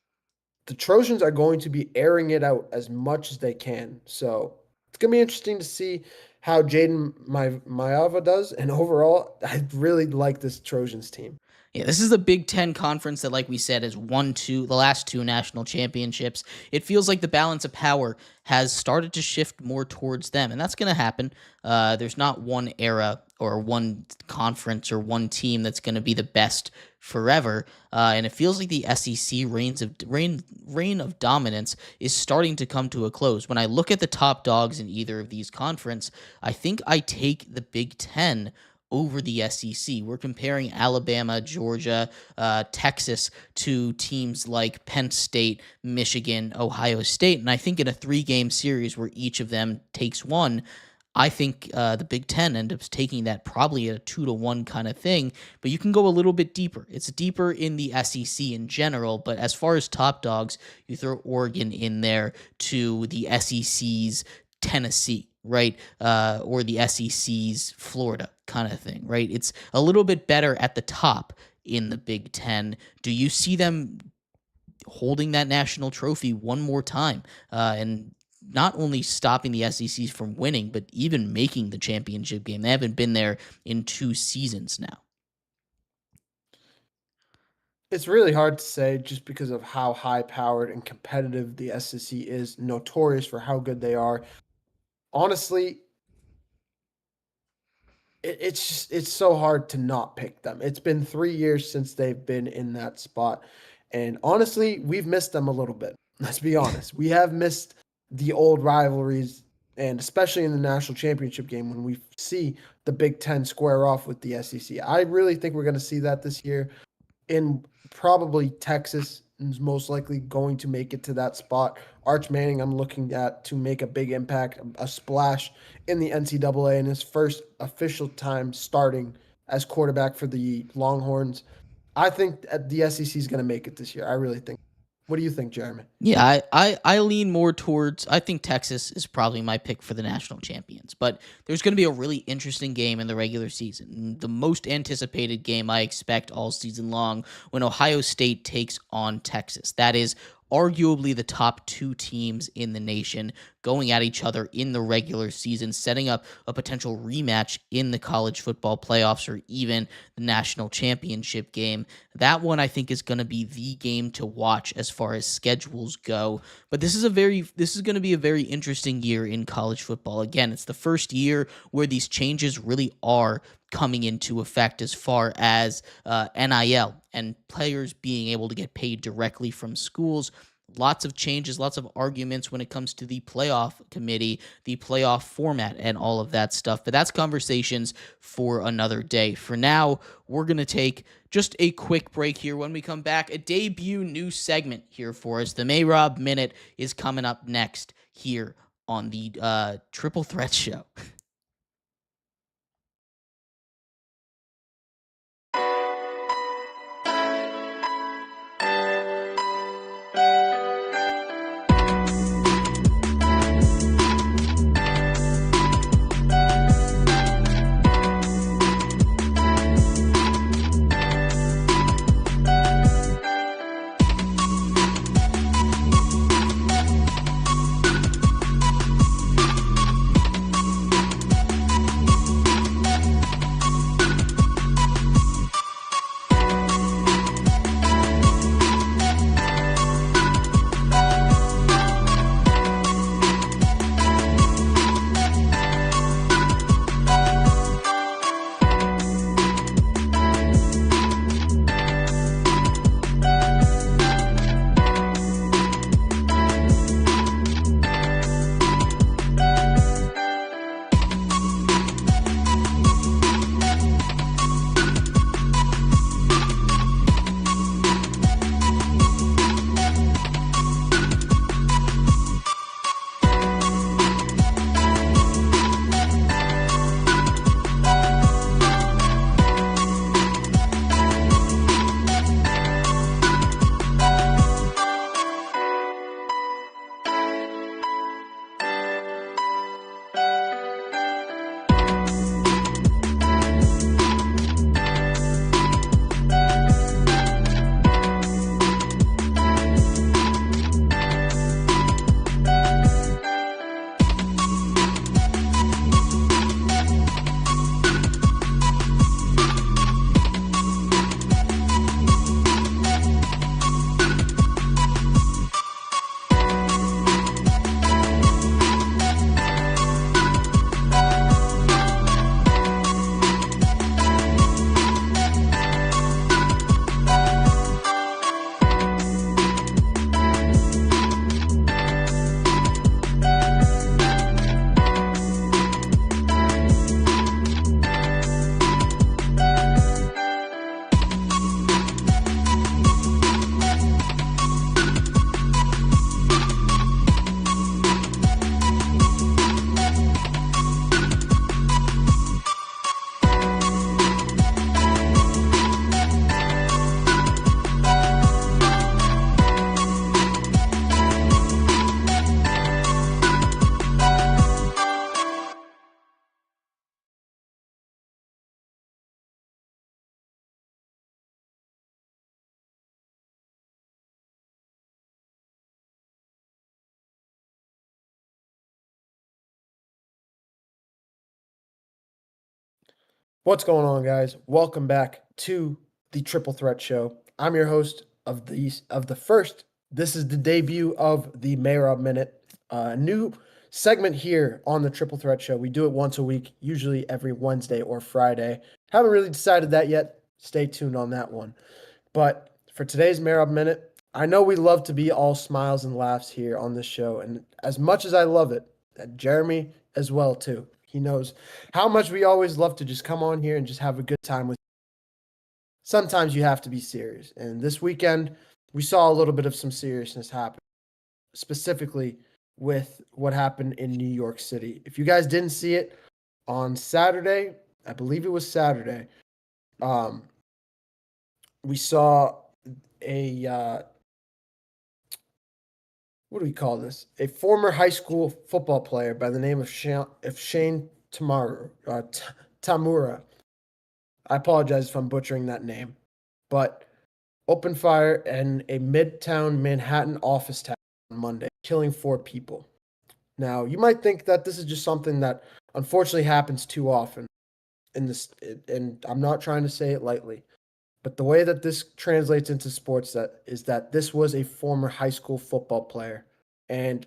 The Trojans are going to be airing it out as much as they can. So it's gonna be interesting to see how Jaden Mayava does. And overall, I really like this Trojans team. Yeah, this is the Big Ten conference that, like we said, has won the last two national championships. It feels like the balance of power has started to shift more towards them, and that's going to happen. There's not one era or one conference or one team that's going to be the best forever, and it feels like the SEC reign of dominance is starting to come to a close. When I look at the top dogs in either of these conference, I think I take the Big Ten over the SEC. We're comparing Alabama, Georgia, Texas to teams like Penn State, Michigan, Ohio State. And I think in a 3-game series where each of them takes one, I think the Big Ten ends up taking that probably a 2-1 kind of thing, but you can go a little bit deeper. It's deeper in the SEC in general, but as far as top dogs, you throw Oregon in there to the SEC's Tennessee, right? Or the SEC's Florida kind of thing, right? It's a little bit better at the top in the Big Ten. Do you see them holding that national trophy one more time and not only stopping the SECs from winning, but even making the championship game? They haven't been there in 2 seasons now. It's really hard to say just because of how high powered and competitive the SEC is, notorious for how good they are. Honestly, it's so hard to not pick them. It's been 3 years since they've been in that spot, and honestly, we've missed them a little bit. Let's be honest. We have missed the old rivalries, and especially in the national championship game when we see the Big Ten square off with the SEC. I really think we're going to see that this year. In probably Texas is most likely going to make it to that spot. Arch Manning, I'm looking at to make a big impact, a splash in the NCAA in his first official time starting as quarterback for the Longhorns. I think the SEC is going to make it this year. I really think. What do you think, Jeremy? Yeah, I lean more towards, I think Texas is probably my pick for the national champions, but there's going to be a really interesting game in the regular season. The most anticipated game I expect all season long when Ohio State takes on Texas. That is arguably the top two teams in the nation going at each other in the regular season, setting up a potential rematch in the college football playoffs or even the national championship game. That one I think is going to be the game to watch as far as schedules go. But this is going to be a very interesting year in college football. Again, it's the first year where these changes really are coming into effect as far as NIL and players being able to get paid directly from schools. Lots of changes, lots of arguments when it comes to the playoff committee, the playoff format, and all of that stuff. But that's conversations for another day. For now, we're going to take just a quick break here. When we come back, a debut new segment here for us. The Mehrob Minute is coming up next here on the Triple Threat Show. What's going on, guys? Welcome back to the Triple Threat Show. I'm your host of the first. This is the debut of the Mehrob Minute, a new segment here on the Triple Threat Show. We do it once a week, usually every Wednesday or Friday. Haven't really decided that yet. Stay tuned on that one. But for today's Mehrob Minute, I know we love to be all smiles and laughs here on this show. And as much as I love it, Jeremy as well too. He knows how much we always love to just come on here and just have a good time with. Sometimes you have to be serious. And this weekend, we saw a little bit of some seriousness happen, specifically with what happened in New York City. If you guys didn't see it on Saturday, I believe it was Saturday, we saw a what do we call this? A former high school football player by the name of Shane Tamura. I apologize if I'm butchering that name, but opened fire in a midtown Manhattan office tower on Monday, killing 4 people. Now, you might think that this is just something that unfortunately happens too often in this, and I'm not trying to say it lightly, but the way that this translates into sports is that this was a former high school football player, and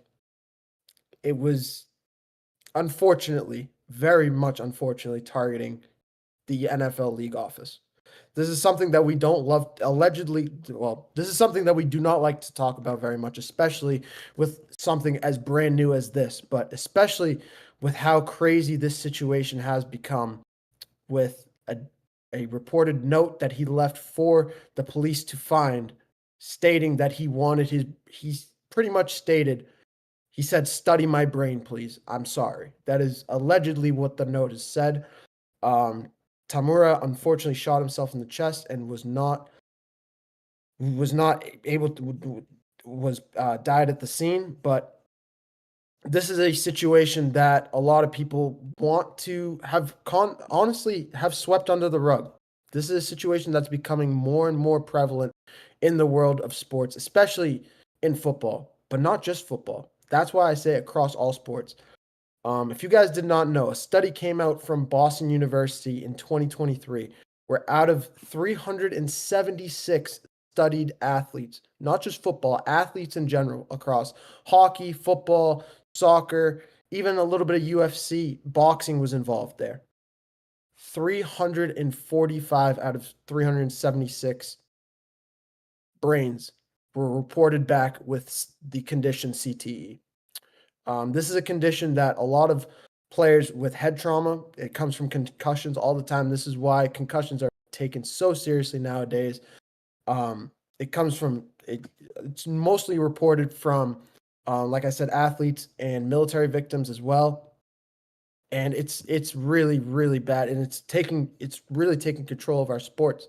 it was unfortunately, very much unfortunately, targeting the NFL league office. This is something that we don't love, allegedly. Well, this is something that we do not like to talk about very much, especially with something as brand new as this, but especially with how crazy this situation has become with a reported note that he left for the police to find, stating that he's pretty much stated, he said, "Study my brain, please. I'm sorry." That is allegedly what the note has said. Tamura unfortunately shot himself in the chest and was not able to died at the scene. But this is a situation that a lot of people want to have honestly have swept under the rug. This is a situation that's becoming more and more prevalent in the world of sports, especially in football, but not just football. That's why I say across all sports. If you guys did not know, a study came out from Boston University in 2023, where out of 376 studied athletes, not just football, athletes in general, across hockey, football, soccer, even a little bit of UFC, boxing was involved there. 345 out of 376 brains were reported back with the condition CTE. This is a condition that a lot of players with head trauma, it comes from concussions all the time. This is why concussions are taken so seriously nowadays. It comes from, it's mostly reported from, like I said, athletes and military victims as well. And it's really, really bad. And it's really taking control of our sports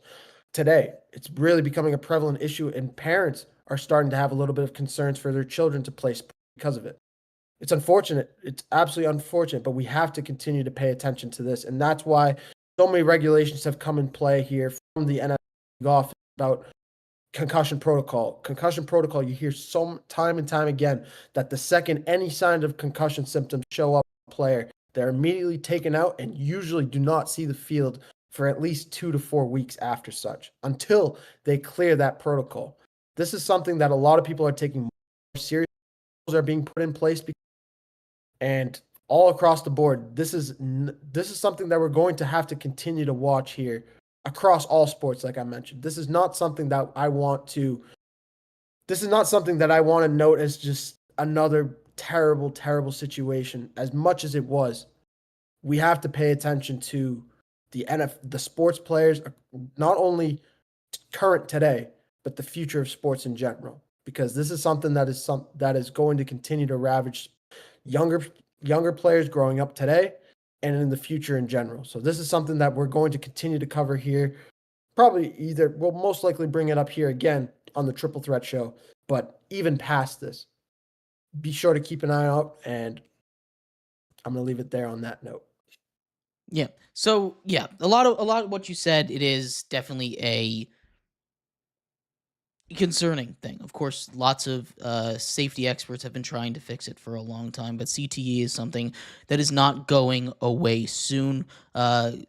today. It's really becoming a prevalent issue, and parents are starting to have a little bit of concerns for their children to play sports because of it. It's unfortunate. It's absolutely unfortunate, but we have to continue to pay attention to this. And that's why so many regulations have come in play here from the NFL office about concussion protocol. Concussion protocol, you hear so time and time again that the second any sign of concussion symptoms show up in a player, they're immediately taken out and usually do not see the field for at least 2 to 4 weeks after such, until they clear that protocol. This is something that a lot of people are taking more seriously. Are being put in place, and all across the board, this is something that we're going to have to continue to watch here across all sports. Like I mentioned, this is not something that I want to note as just another terrible, terrible situation. As much as it was, we have to pay attention to the sports players, not only current today, but the future of sports in general, because this is something that is going to continue to ravage younger players growing up today and in the future in general. So this is something that we're going to continue to cover here. We'll most likely bring it up here again on the Triple Threat Show, but even past this, be sure to keep an eye out, and I'm going to leave it there on that note. Yeah. So yeah, a lot of what you said, it is definitely a concerning thing. Of course, lots of safety experts have been trying to fix it for a long time, but CTE is something that is not going away soon. The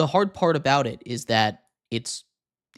hard part about it is that it's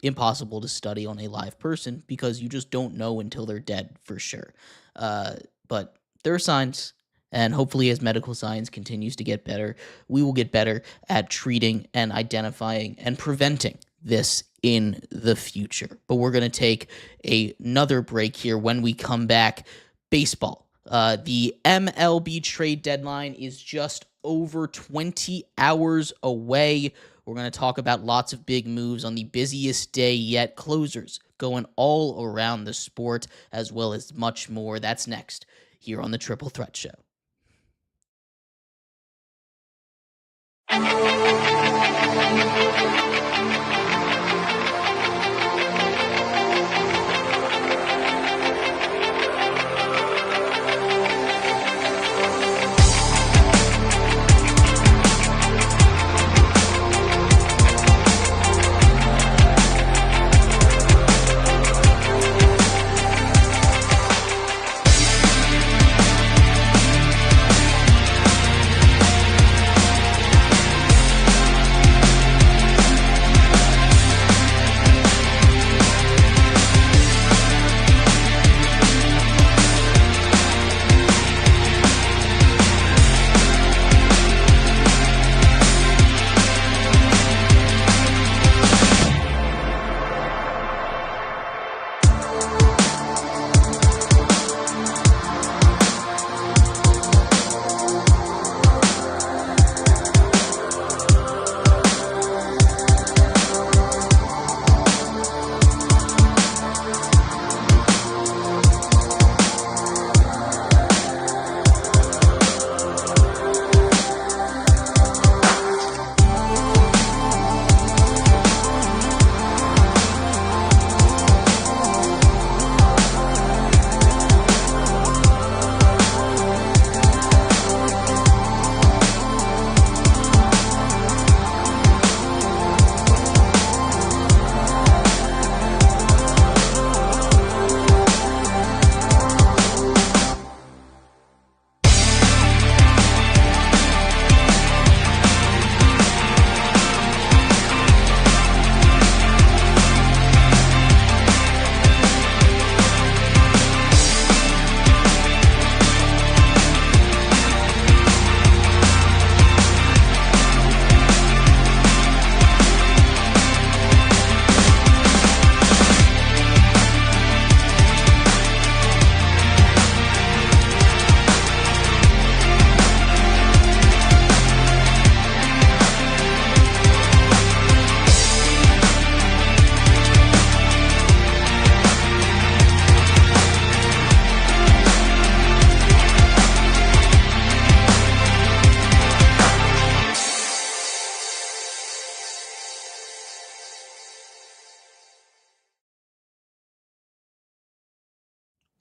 impossible to study on a live person because you just don't know until they're dead for sure. But there are signs. And hopefully, as medical science continues to get better, we will get better at treating and identifying and preventing this in the future. But we're going to take another break here. When we come back, baseball. The MLB trade deadline is just over 20 hours away. We're going to talk about lots of big moves on the busiest day yet, closers going all around the sport, as well as much more. That's next here on the Triple Threat Show.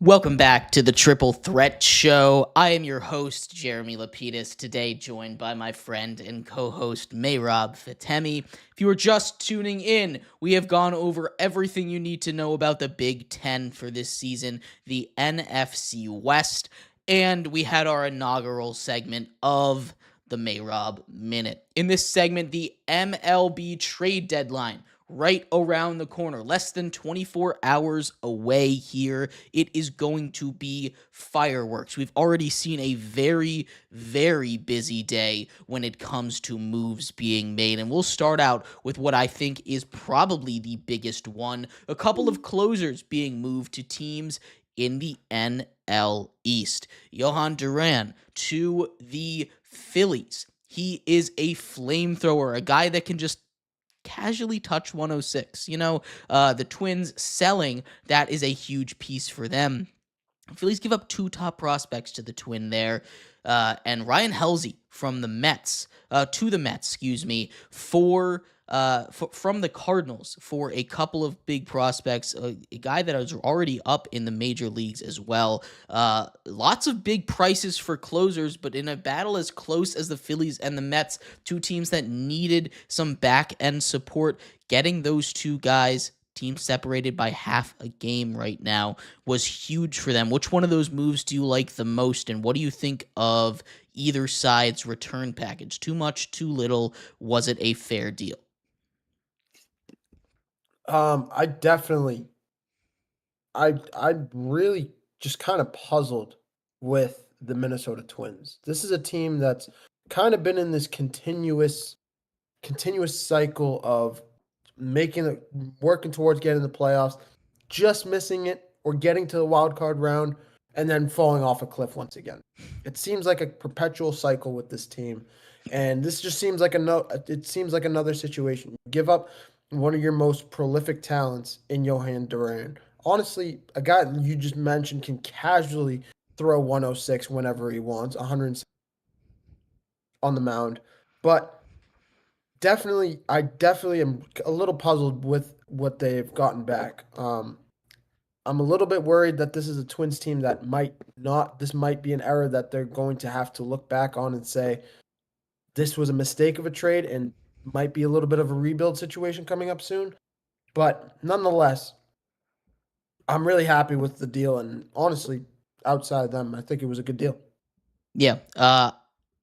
Welcome back to the Triple Threat Show. I am your host, Jeremy Lapidus, today joined by my friend and co-host, Mehrob Fatemi. If you are just tuning in, we have gone over everything you need to know about the Big Ten for this season, the NFC West, and we had our inaugural segment of the Mehrob Minute. In this segment, the MLB trade deadline right around the corner, less than 24 hours away here. It is going to be fireworks. We've already seen a very, very busy day when it comes to moves being made, and we'll start out with what I think is probably the biggest one, a couple of closers being moved to teams in the NL East. Johan Duran to the Phillies. He is a flamethrower, a guy that can just casually touch 106. The Twins selling, that is a huge piece for them. Phillies give up two top prospects to the Twin there. And Ryan Helsley from the Mets, to the Mets, from the Cardinals for a couple of big prospects, a guy that is already up in the major leagues as well. Lots of big prices for closers, but in a battle as close as the Phillies and the Mets, two teams that needed some back-end support, getting those two guys, teams separated by half a game right now, was huge for them. Which one of those moves do you like the most, and what do you think of either side's return package? Too much, too little? Was it a fair deal? I definitely, I'm really just kind of puzzled with the Minnesota Twins. This is a team that's kind of been in this continuous cycle of working towards getting the playoffs, just missing it or getting to the wild card round and then falling off a cliff once again. It seems like a perpetual cycle with this team. And this just seems like another situation. You give up one of your most prolific talents in Johan Duran. Honestly, a guy you just mentioned can casually throw 106 whenever he wants, 100 on the mound. But I definitely am a little puzzled with what they've gotten back. I'm a little bit worried that this is a Twins team that this might be an era that they're going to have to look back on and say, this was a mistake of a trade and might be a little bit of a rebuild situation coming up soon. But nonetheless, I'm really happy with the deal. And honestly, outside of them, I think it was a good deal. Yeah.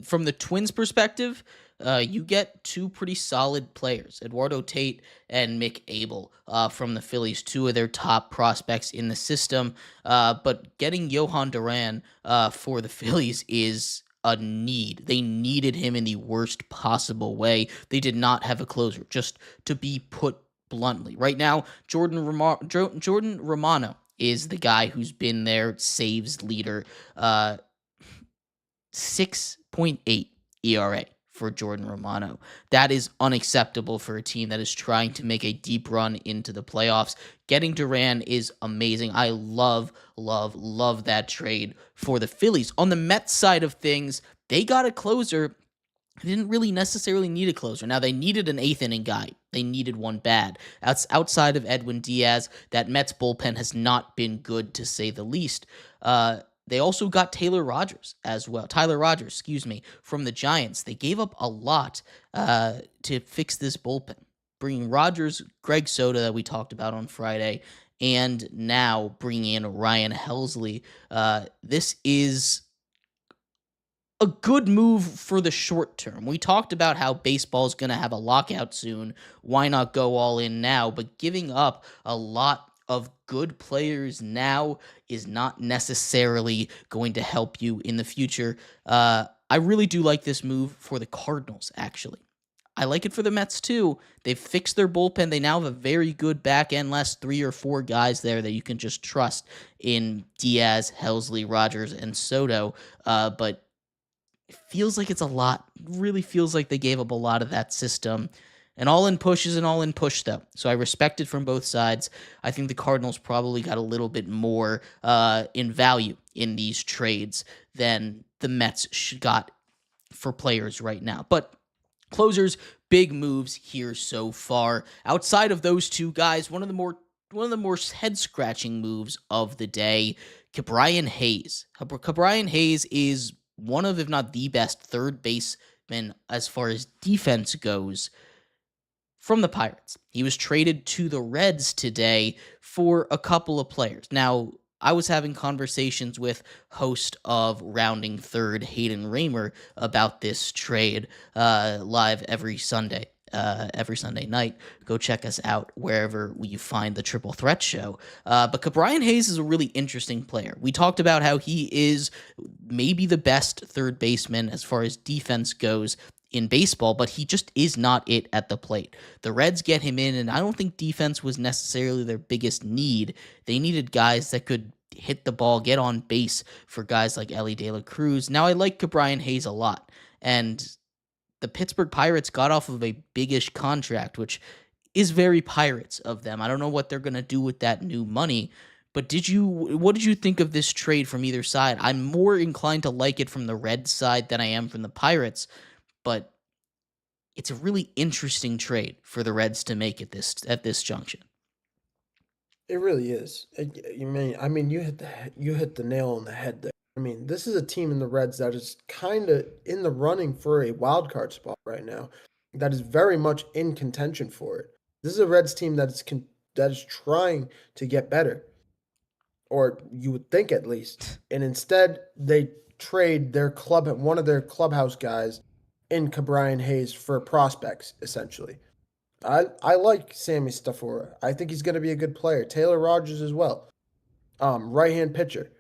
From the Twins' perspective, you get two pretty solid players, Eduardo Tate and Mick Abel from the Phillies, two of their top prospects in the system. But getting Johan Duran for the Phillies is a need. They needed him in the worst possible way. They did not have a closer, just to be put bluntly. Right now, Jordan Romano is the guy who's been their saves leader. 6.8 ERA for Jordan Romano. That is unacceptable for a team that is trying to make a deep run into the playoffs. Getting Duran is amazing. I love that trade for the Phillies. On the Mets side of things, they got a closer. They didn't really necessarily need a closer. Now, they needed an eighth inning guy. They needed one bad. Outside of Edwin Diaz, that Mets bullpen has not been good, to say the least. They also got Tyler Rogers, from the Giants. They gave up a lot to fix this bullpen, bringing Rogers, Greg Soto that we talked about on Friday, and now bringing in Ryan Helsley. This is a good move for the short term. We talked about how baseball is going to have a lockout soon. Why not go all in now? But giving up a lot of good players now is not necessarily going to help you in the future. I really do like this move for the Cardinals, actually. I like it for the Mets, too. They've fixed their bullpen. They now have a very good back end, last 3 or 4 guys there that you can just trust in Diaz, Helsley, Rogers, and Soto. But it feels like it's a lot. It really feels like they gave up a lot of that system. An all-in push is an all-in push, though. So I respect it from both sides. I think the Cardinals probably got a little bit more in value in these trades than the Mets got for players right now. But closers, big moves here so far. Outside of those two guys, one of the more head-scratching moves of the day, Ke'Bryan Hayes. Ke'Bryan Hayes is one of, if not the best, third baseman as far as defense goes from the Pirates. He was traded to the Reds today for a couple of players. Now, I was having conversations with host of Rounding Third, Hayden Raymer, about this trade live every Sunday night. Go check us out wherever you find the Triple Threat Show. But Ke'Bryan Hayes is a really interesting player. We talked about how he is maybe the best third baseman as far as defense goes in baseball, but he just is not it at the plate. The Reds get him in, and I don't think defense was necessarily their biggest need. They needed guys that could hit the ball, get on base for guys like Elly De La Cruz. Now, I like Ke'Bryan Hayes a lot, and the Pittsburgh Pirates got off of a big-ish contract, which is very Pirates of them. I don't know what they're going to do with that new money, but what did you think of this trade from either side? I'm more inclined to like it from the Reds side than I am from the Pirates, but it's a really interesting trade for the Reds to make at this junction. It really is. You hit the nail on the head there. I mean, this is a team in the Reds that is kind of in the running for a wild card spot right now. That is very much in contention for it. This is a Reds team that is trying to get better, or you would think at least. And instead, they trade one of their clubhouse guys in Ke'Bryan Hayes for prospects, essentially. I like Sammy Stafora. I think he's going to be a good player. Taylor Rogers as well. Right-hand pitcher.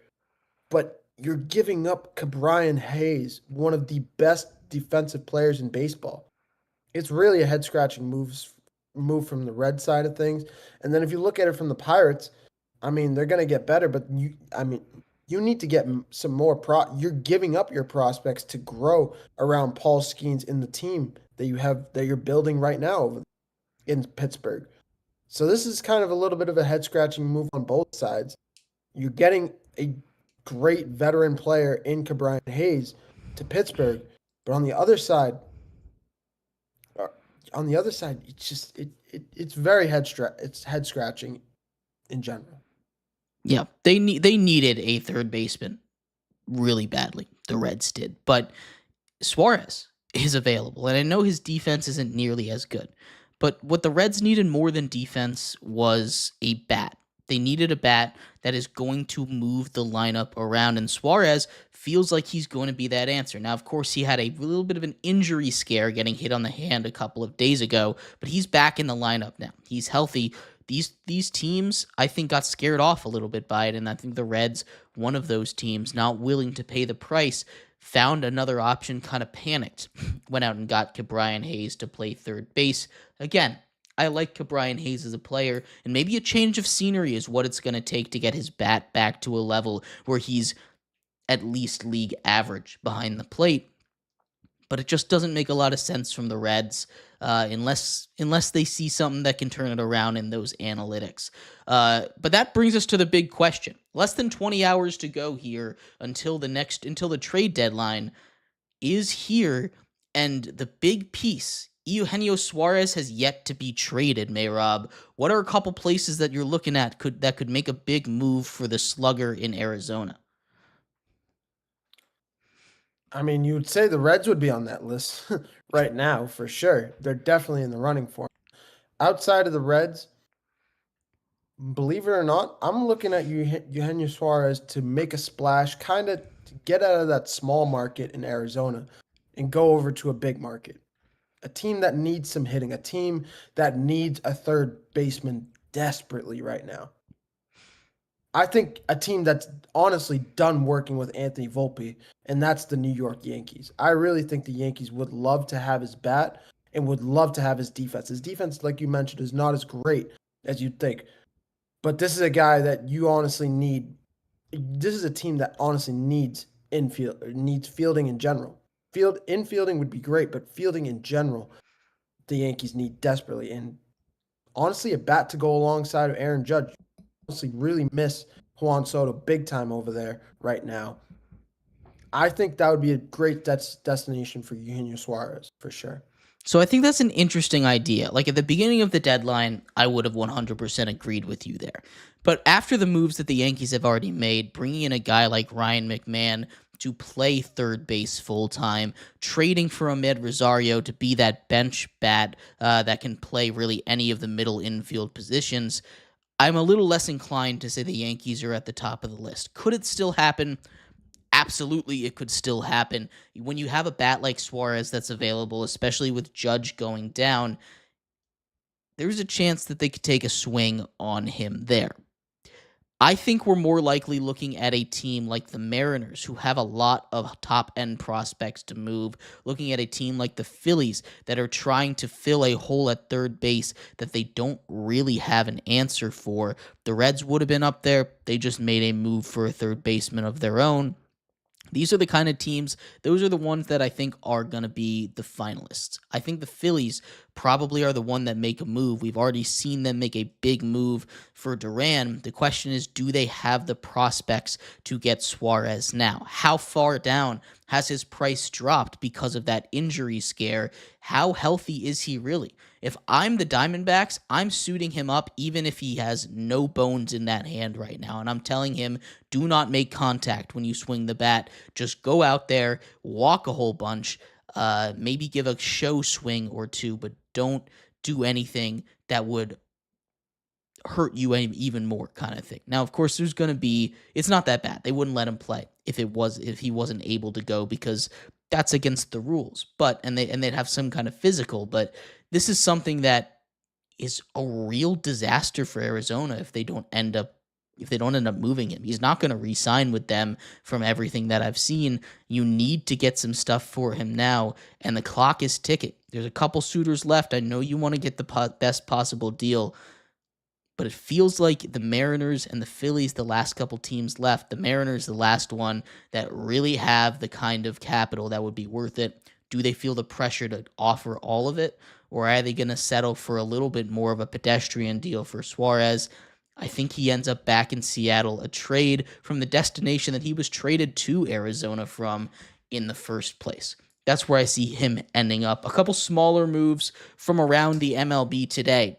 But you're giving up Cabrian Hayes, one of the best defensive players in baseball. It's really a head scratching move from the red side of things. And then if you look at it from the Pirates, I mean, they're going to get better, but you need to get some more you're giving up your prospects to grow around Paul Skeens in the team that you're building right now in Pittsburgh. So this is kind of a little bit of a head scratching move on both sides. You're getting a great veteran player in Cabrian Hayes to Pittsburgh, but uh, it's just it's very it's head scratching in general. Yeah, they needed a third baseman really badly. The Reds did, but Suarez is available, and I know his defense isn't nearly as good. But what the Reds needed more than defense was a bat. They needed a bat that is going to move the lineup around, and Suarez feels like he's going to be that answer. Now, of course, he had a little bit of an injury scare getting hit on the hand a couple of days ago, but he's back in the lineup now. He's healthy. These teams, I think, got scared off a little bit by it, and I think the Reds, one of those teams, not willing to pay the price, found another option, kind of panicked, went out and got Cabrian Hayes to play third base. Again, I like Cabrian Hayes as a player, and maybe a change of scenery is what it's going to take to get his bat back to a level where he's at least league average behind the plate. But it just doesn't make a lot of sense from the Reds unless they see something that can turn it around in those analytics. But that brings us to the big question. Less than 20 hours to go here until the trade deadline is here, and the big piece, Eugenio Suarez, has yet to be traded. Mehrob, what are a couple places that you're looking at that could make a big move for the slugger in Arizona? I mean, you would say the Reds would be on that list right now for sure. They're definitely in the running for it. Outside of the Reds, believe it or not, I'm looking at Eugenio Suarez to make a splash, kind of to get out of that small market in Arizona and go over to a big market. A team that needs some hitting, a team that needs a third baseman desperately right now. I think a team that's honestly done working with Anthony Volpe, and that's the New York Yankees. I really think the Yankees would love to have his bat and would love to have his defense. His defense, like you mentioned, is not as great as you'd think. But this is a guy that you honestly need. This is a team that honestly needs fielding in general. Infielding would be great, but fielding in general, the Yankees need desperately. And honestly, a bat to go alongside of Aaron Judge. Honestly, really miss Juan Soto big time over there right now. I think that would be a great destination for Eugenio Suarez for sure. So I think that's an interesting idea. Like at the beginning of the deadline, I would have 100% agreed with you there. But after the moves that the Yankees have already made, bringing in a guy like Ryan McMahon to play third base full time, trading for Ahmed Rosario to be that bench bat that can play really any of the middle infield positions, I'm a little less inclined to say the Yankees are at the top of the list. Could it still happen? Absolutely, it could still happen. When you have a bat like Suarez that's available, especially with Judge going down, there's a chance that they could take a swing on him there. I think we're more likely looking at a team like the Mariners, who have a lot of top-end prospects to move, looking at a team like the Phillies that are trying to fill a hole at third base that they don't really have an answer for. The Reds would have been up there. They just made a move for a third baseman of their own. These are the kind of teams, those are the ones that I think are going to be the finalists. I think the Phillies probably are the one that make a move. We've already seen them make a big move for Duran. The question is, do they have the prospects to get Suarez now? How far down has his price dropped because of that injury scare? How healthy is he really? If I'm the Diamondbacks, I'm suiting him up even if he has no bones in that hand right now. And I'm telling him, do not make contact when you swing the bat. Just go out there, walk a whole bunch, maybe give a show swing or two, but don't do anything that would hurt you even more kind of thing. Now, of course, it's not that bad. They wouldn't let him play if he wasn't able to go because that's against the rules. And they'd have some kind of physical, but this is something that is a real disaster for Arizona if they don't end up if they don't end up moving him. He's not going to re-sign with them from everything that I've seen. You need to get some stuff for him now, and the clock is ticking. There's a couple suitors left. I know you want to get the best possible deal, but it feels like the Mariners and the Phillies, the last couple teams left, the Mariners, the last one that really have the kind of capital that would be worth it. Do they feel the pressure to offer all of it, or are they going to settle for a little bit more of a pedestrian deal for Suarez? I think he ends up back in Seattle, a trade from the destination that he was traded to Arizona from in the first place. That's where I see him ending up. A couple smaller moves from around the MLB today.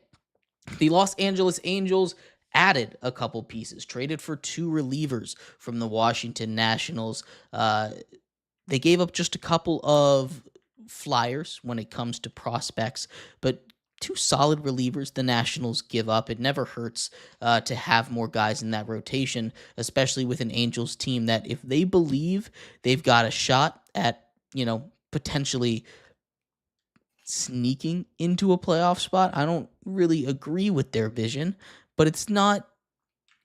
The Los Angeles Angels added a couple pieces, traded for two relievers from the Washington Nationals. They gave up just a couple of flyers when it comes to prospects, but two solid relievers the Nationals give up. It never hurts to have more guys in that rotation, especially with an Angels team that if they believe they've got a shot at, potentially sneaking into a playoff spot. I don't really agree with their vision, but it's not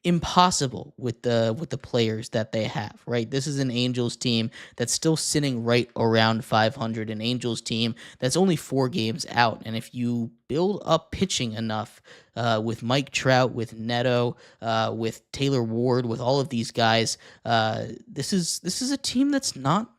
impossible with the players that they have, right? This is an Angels team that's still sitting right around 500, an Angels team that's only 4 games out. And if you build up pitching enough with Mike Trout, with Neto, with Taylor Ward, with all of these guys, this is a team that's not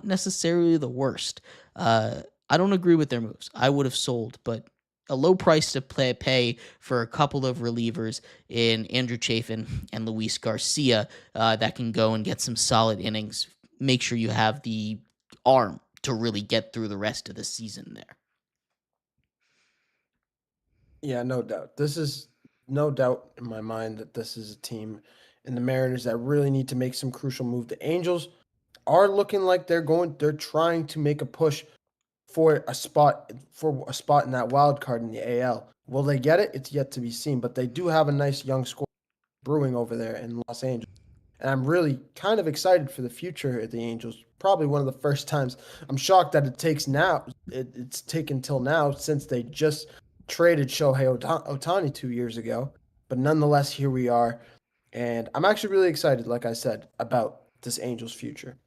necessarily the worst. I don't agree with their moves. I would have sold, but a low price to pay for a couple of relievers in Andrew Chafin and Luis Garcia that can go and get some solid innings. Make sure you have the arm to really get through the rest of the season there. Yeah, no doubt. This is no doubt in my mind that this is a team in the Mariners that really need to make some crucial move. The Angels are looking like they're trying to make a push for a spot in that wild card in the AL. Will they get it? It's yet to be seen, but they do have a nice young squad brewing over there in Los Angeles. And I'm really kind of excited for the future of the Angels. Probably one of the first times. I'm shocked that it's taken till now since they just traded Shohei Ohtani 2 years ago. But nonetheless, here we are. And I'm actually really excited, like I said, about this Angels future.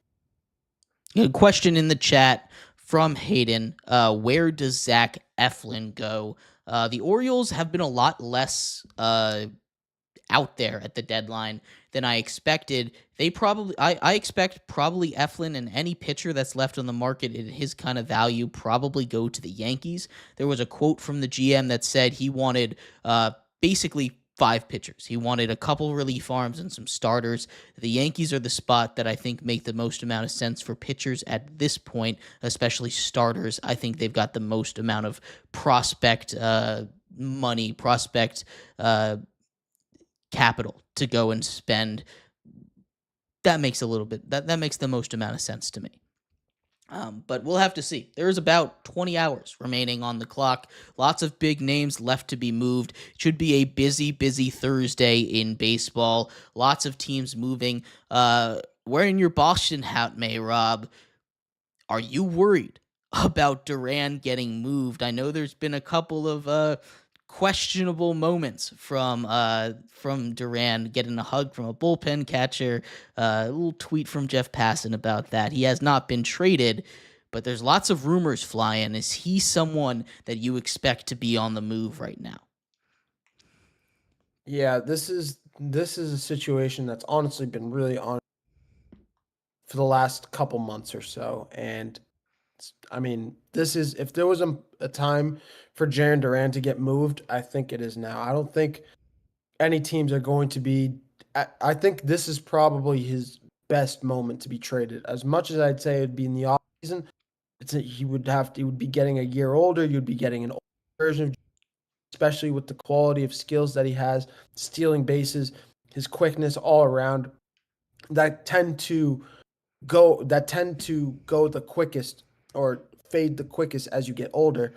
A question in the chat from Hayden. Where does Zach Eflin go? The Orioles have been a lot less out there at the deadline than I expected. I expect probably Eflin and any pitcher that's left on the market in his kind of value probably go to the Yankees. There was a quote from the GM that said he wanted basically 5 pitchers. He wanted a couple relief arms and some starters. The Yankees are the spot that I think make the most amount of sense for pitchers at this point, especially starters. I think they've got the most amount of prospect money, prospect capital to go and spend. That makes that makes the most amount of sense to me. But we'll have to see. There's about 20 hours remaining on the clock. Lots of big names left to be moved. Should be a busy Thursday in baseball. Lots of teams moving. Wearing your Boston hat, Mehrob, are you worried about Duran getting moved? I know there's been a couple of questionable moments from Duran getting a hug from a bullpen catcher. A little tweet from Jeff Passan about that. He has not been traded, but there's lots of rumors flying. Is he someone that you expect to be on the move right now? Yeah, this is a situation that's honestly been really on for the last couple months or so. And I mean, this is if there was a time for Jarren Duran to get moved, I think it is now. I don't think any teams are going to be. I think this is probably his best moment to be traded. As much as I'd say it'd be in the offseason, he would be getting a year older. You'd be getting an older version of, especially with the quality of skills that he has, stealing bases, his quickness all around, that tend to go the quickest or fade the quickest as you get older.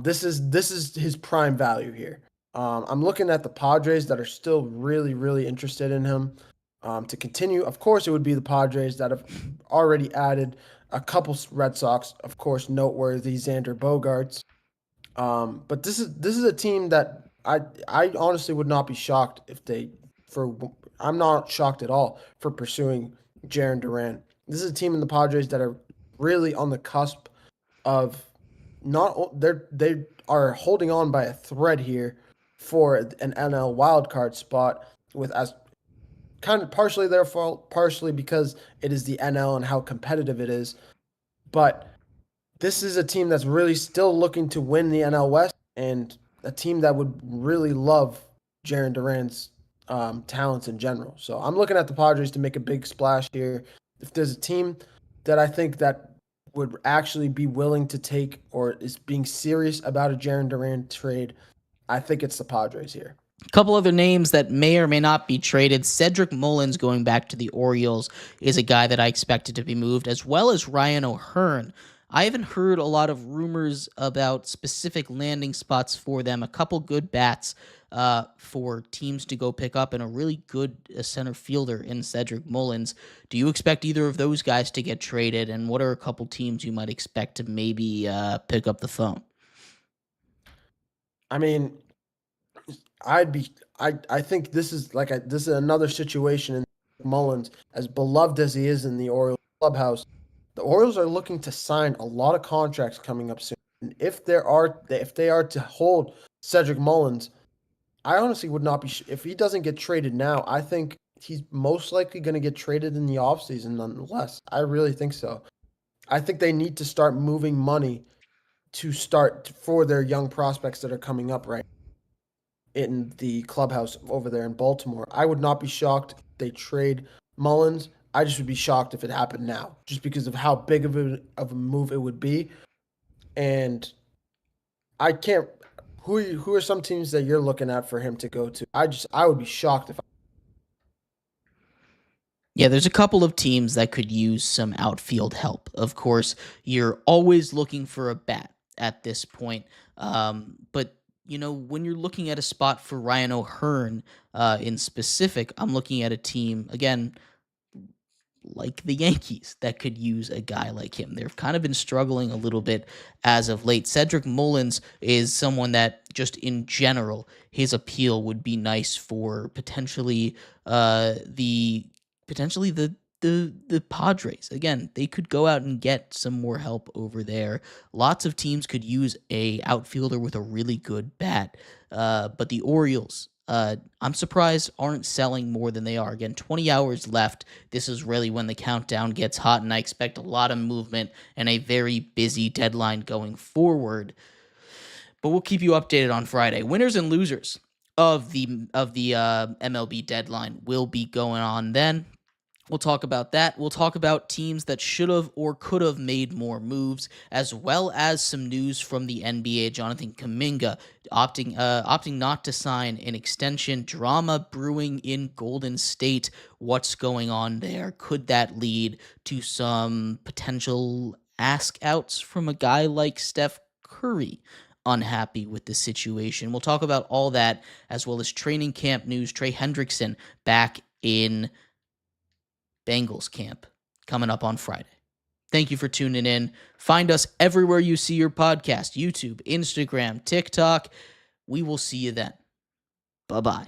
This is his prime value here. I'm looking at the Padres that are still really, really interested in him to continue. Of course, it would be the Padres that have already added a couple Red Sox, of course, noteworthy Xander Bogaerts. But this is a team that I honestly would not be shocked if they I'm not shocked at all for pursuing Jaren Duran. This is a team in the Padres that are really on the cusp of they are holding on by a thread here for an NL wildcard spot with as kind of partially their fault, partially because it is the NL and how competitive it is. But this is a team that's really still looking to win the NL West and a team that would really love Jaren Duran's talents in general. So I'm looking at the Padres to make a big splash here. If there's a team that I think that would actually be willing to take or is being serious about a Jaren Duran trade, I think it's the Padres here. A couple other names that may or may not be traded. Cedric Mullins going back to the Orioles is a guy that I expected to be moved, as well as Ryan O'Hearn. I haven't heard a lot of rumors about specific landing spots for them. A couple good bats for teams to go pick up, and a really good center fielder in Cedric Mullins. Do you expect either of those guys to get traded? And what are a couple teams you might expect to maybe pick up the phone? I mean, I think this is this is another situation in Mullins, as beloved as he is in the Orioles clubhouse. The Orioles are looking to sign a lot of contracts coming up soon. And if they are to hold Cedric Mullins, I honestly would not be if he doesn't get traded now. I think he's most likely going to get traded in the offseason nonetheless. I really think so. I think they need to start moving money to start for their young prospects that are coming up right in the clubhouse over there in Baltimore. I would not be shocked if they trade Mullins. I just would be shocked if it happened now, just because of how big of a move it would be. And I can't. Who are some teams that you're looking at for him to go to? I would be shocked if. Yeah, there's a couple of teams that could use some outfield help. Of course, you're always looking for a bat at this point. But when you're looking at a spot for Ryan O'Hearn in specific, I'm looking at a team again like the Yankees that could use a guy like him. They've kind of been struggling a little bit as of late. Cedric Mullins is someone that just in general, his appeal would be nice for potentially the Padres. Again, they could go out and get some more help over there. Lots of teams could use a outfielder with a really good bat. But the Orioles, I'm surprised aren't selling more than they are. Again, 20 hours left. This is really when the countdown gets hot, and I expect a lot of movement and a very busy deadline going forward. But we'll keep you updated on Friday. Winners and losers of the MLB deadline will be going on then. We'll talk about that. We'll talk about teams that should have or could have made more moves, as well as some news from the NBA. Jonathan Kuminga opting not to sign an extension. Drama brewing in Golden State. What's going on there? Could that lead to some potential ask outs from a guy like Steph Curry? Unhappy with the situation. We'll talk about all that, as well as training camp news. Trey Hendrickson back in Bengals camp coming up on Friday. Thank you for tuning in. Find us everywhere you see your podcast: YouTube, Instagram, TikTok. We will see you then. Bye-bye.